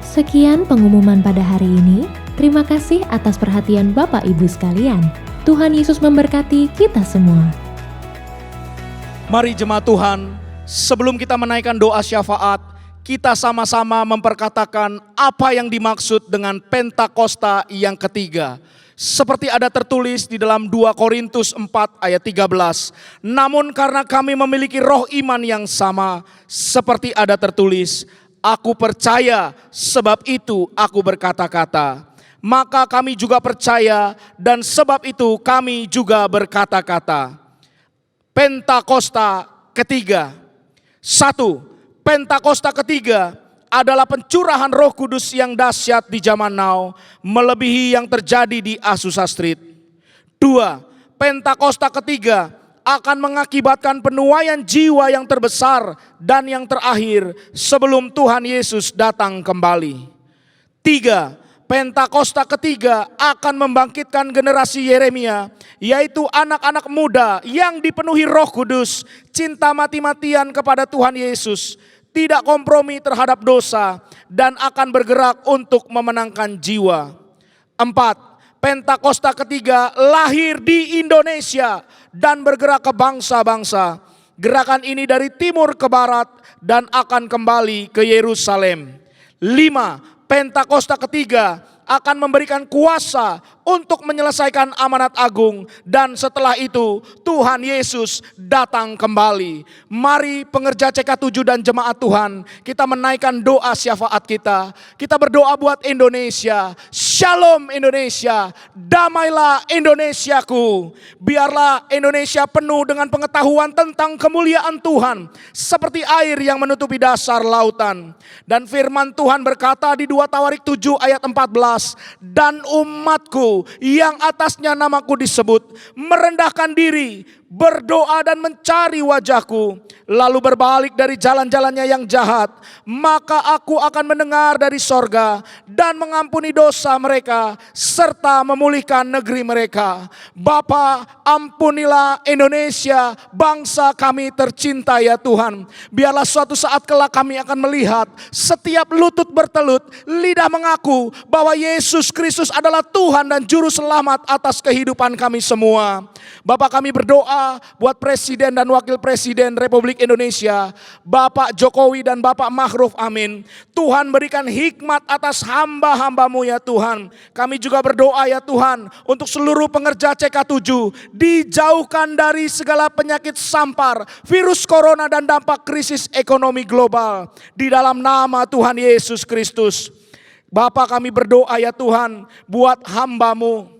Sekian pengumuman pada hari ini. Terima kasih atas perhatian Bapak Ibu sekalian. Tuhan Yesus memberkati kita semua. Mari jemaat Tuhan, sebelum kita menaikkan doa syafaat, kita sama-sama memperkatakan apa yang dimaksud dengan Pentakosta yang ketiga. Seperti ada tertulis di dalam 2 Korintus 4 ayat 13. Namun karena kami memiliki roh iman yang sama, seperti ada tertulis, aku percaya sebab itu aku berkata-kata. Maka kami juga percaya dan sebab itu kami juga berkata-kata. Pentakosta ketiga. 1. Pentakosta ketiga adalah pencurahan Roh Kudus yang dahsyat di zaman now, melebihi yang terjadi di Azusa Street. 2. Pentakosta ketiga akan mengakibatkan penuaian jiwa yang terbesar dan yang terakhir sebelum Tuhan Yesus datang kembali. 3. Pentakosta ketiga akan membangkitkan generasi Yeremia, yaitu anak-anak muda yang dipenuhi Roh Kudus, cinta mati-matian kepada Tuhan Yesus, tidak kompromi terhadap dosa, dan akan bergerak untuk memenangkan jiwa. 4. Pentakosta ketiga lahir di Indonesia dan bergerak ke bangsa-bangsa. Gerakan ini dari timur ke barat dan akan kembali ke Yerusalem. 5. Pentakosta ketiga akan memberikan kuasa untuk menyelesaikan amanat agung, dan setelah itu Tuhan Yesus datang kembali. Mari pengerja CK7 dan jemaat Tuhan, kita menaikkan doa syafaat kita. Kita berdoa buat Indonesia. Shalom Indonesia, damailah Indonesiaku. Biarlah Indonesia penuh dengan pengetahuan tentang kemuliaan Tuhan, seperti air yang menutupi dasar lautan. Dan firman Tuhan berkata di 2 Tawarik 7 ayat 14, dan umatku yang atasnya namaku disebut merendahkan diri, berdoa dan mencari wajahku, lalu berbalik dari jalan-jalannya yang jahat, maka aku akan mendengar dari sorga dan mengampuni dosa mereka serta memulihkan negeri mereka. Bapa, ampunilah Indonesia, bangsa kami tercinta ya Tuhan. Biarlah suatu saat kelak kami akan melihat setiap lutut bertelut, lidah mengaku bahwa Yesus Kristus adalah Tuhan dan Juru Selamat atas kehidupan kami semua. Bapa, kami berdoa buat Presiden dan Wakil Presiden Republik Indonesia, Bapak Jokowi dan Bapak Ma'ruf Amin. Tuhan berikan hikmat atas hamba-hambamu ya Tuhan. Kami juga berdoa ya Tuhan untuk seluruh pengerja CK7, dijauhkan dari segala penyakit sampar, virus corona dan dampak krisis ekonomi global. Di dalam nama Tuhan Yesus Kristus. Bapa, kami berdoa ya Tuhan buat hamba-Mu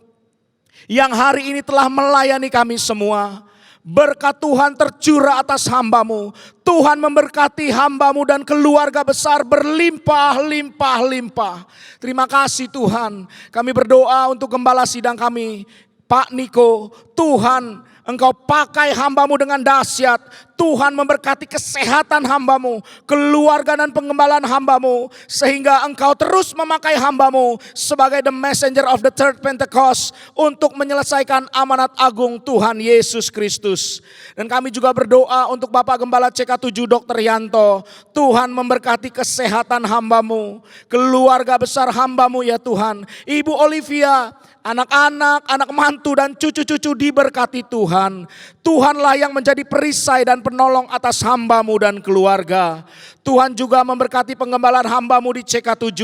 yang hari ini telah melayani kami semua. Berkat Tuhan tercurah atas hamba-Mu. Tuhan memberkati hamba-Mu dan keluarga besar berlimpah-limpah-limpah. Terima kasih Tuhan. Kami berdoa untuk gembala sidang kami, Pak Niko. Tuhan, Engkau pakai hamba-Mu dengan dahsyat. Tuhan memberkati kesehatan hamba-Mu, keluarga dan pengembalaan hamba-Mu, sehingga Engkau terus memakai hamba-Mu sebagai the messenger of the third Pentecost untuk menyelesaikan amanat agung Tuhan Yesus Kristus. Dan kami juga berdoa untuk Bapak Gembala CK7 Dr. Yanto. Tuhan memberkati kesehatan hamba-Mu, keluarga besar hamba-Mu ya Tuhan. Ibu Olivia, anak-anak, anak mantu dan cucu-cucu diberkati Tuhan. Tuhanlah yang menjadi perisai dan penolong atas hamba-Mu dan keluarga. Tuhan juga memberkati pengembalaan hamba-Mu di CK7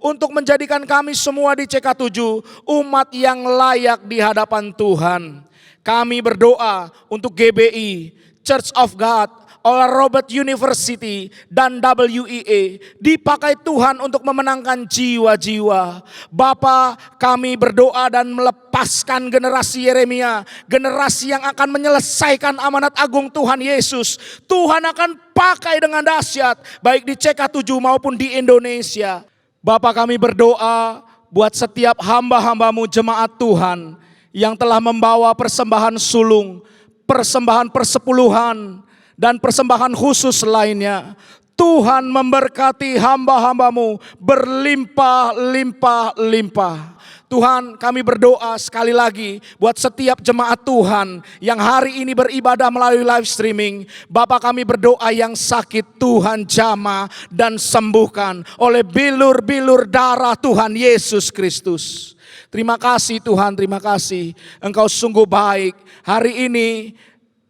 untuk menjadikan kami semua di CK7 umat yang layak di hadapan Tuhan. Kami berdoa untuk GBI, Church of God, Oral Roberts University dan WEA dipakai Tuhan untuk memenangkan jiwa-jiwa. Bapa, kami berdoa dan melepaskan generasi Yeremia, generasi yang akan menyelesaikan amanat agung Tuhan Yesus. Tuhan akan pakai dengan dahsyat baik di CK7 maupun di Indonesia. Bapa, kami berdoa buat setiap hamba-hamba-Mu jemaat Tuhan yang telah membawa persembahan sulung, persembahan persepuluhan, dan persembahan khusus lainnya. Tuhan memberkati hamba-hamba-Mu berlimpah-limpah-limpah. Tuhan, kami berdoa sekali lagi buat setiap jemaat Tuhan yang hari ini beribadah melalui live streaming. Bapa, kami berdoa yang sakit Tuhan jamah dan sembuhkan oleh bilur-bilur darah Tuhan Yesus Kristus. Terima kasih Tuhan, terima kasih. Engkau sungguh baik. Hari ini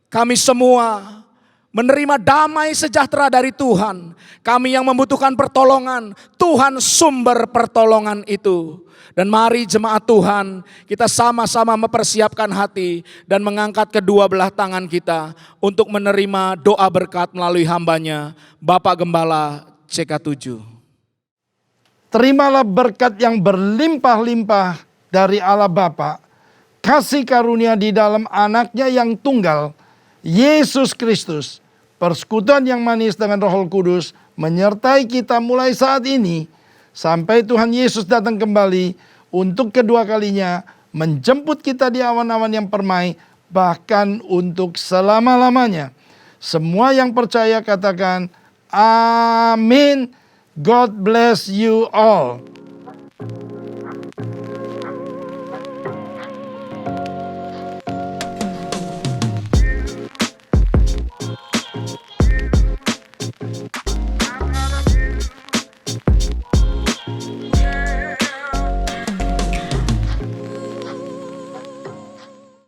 kami semua menerima damai sejahtera dari Tuhan. Kami yang membutuhkan pertolongan, Tuhan sumber pertolongan itu. Dan mari jemaat Tuhan, kita sama-sama mempersiapkan hati dan mengangkat kedua belah tangan kita untuk menerima doa berkat melalui hamba-Nya, Bapak Gembala CK7. Terimalah berkat yang berlimpah-limpah dari Allah Bapa, kasih karunia di dalam anaknya yang tunggal, Yesus Kristus, persekutuan yang manis dengan Roh Kudus menyertai kita mulai saat ini sampai Tuhan Yesus datang kembali untuk kedua kalinya menjemput kita di awan-awan yang permai, bahkan untuk selama-lamanya. Semua yang percaya katakan amin. God bless you all.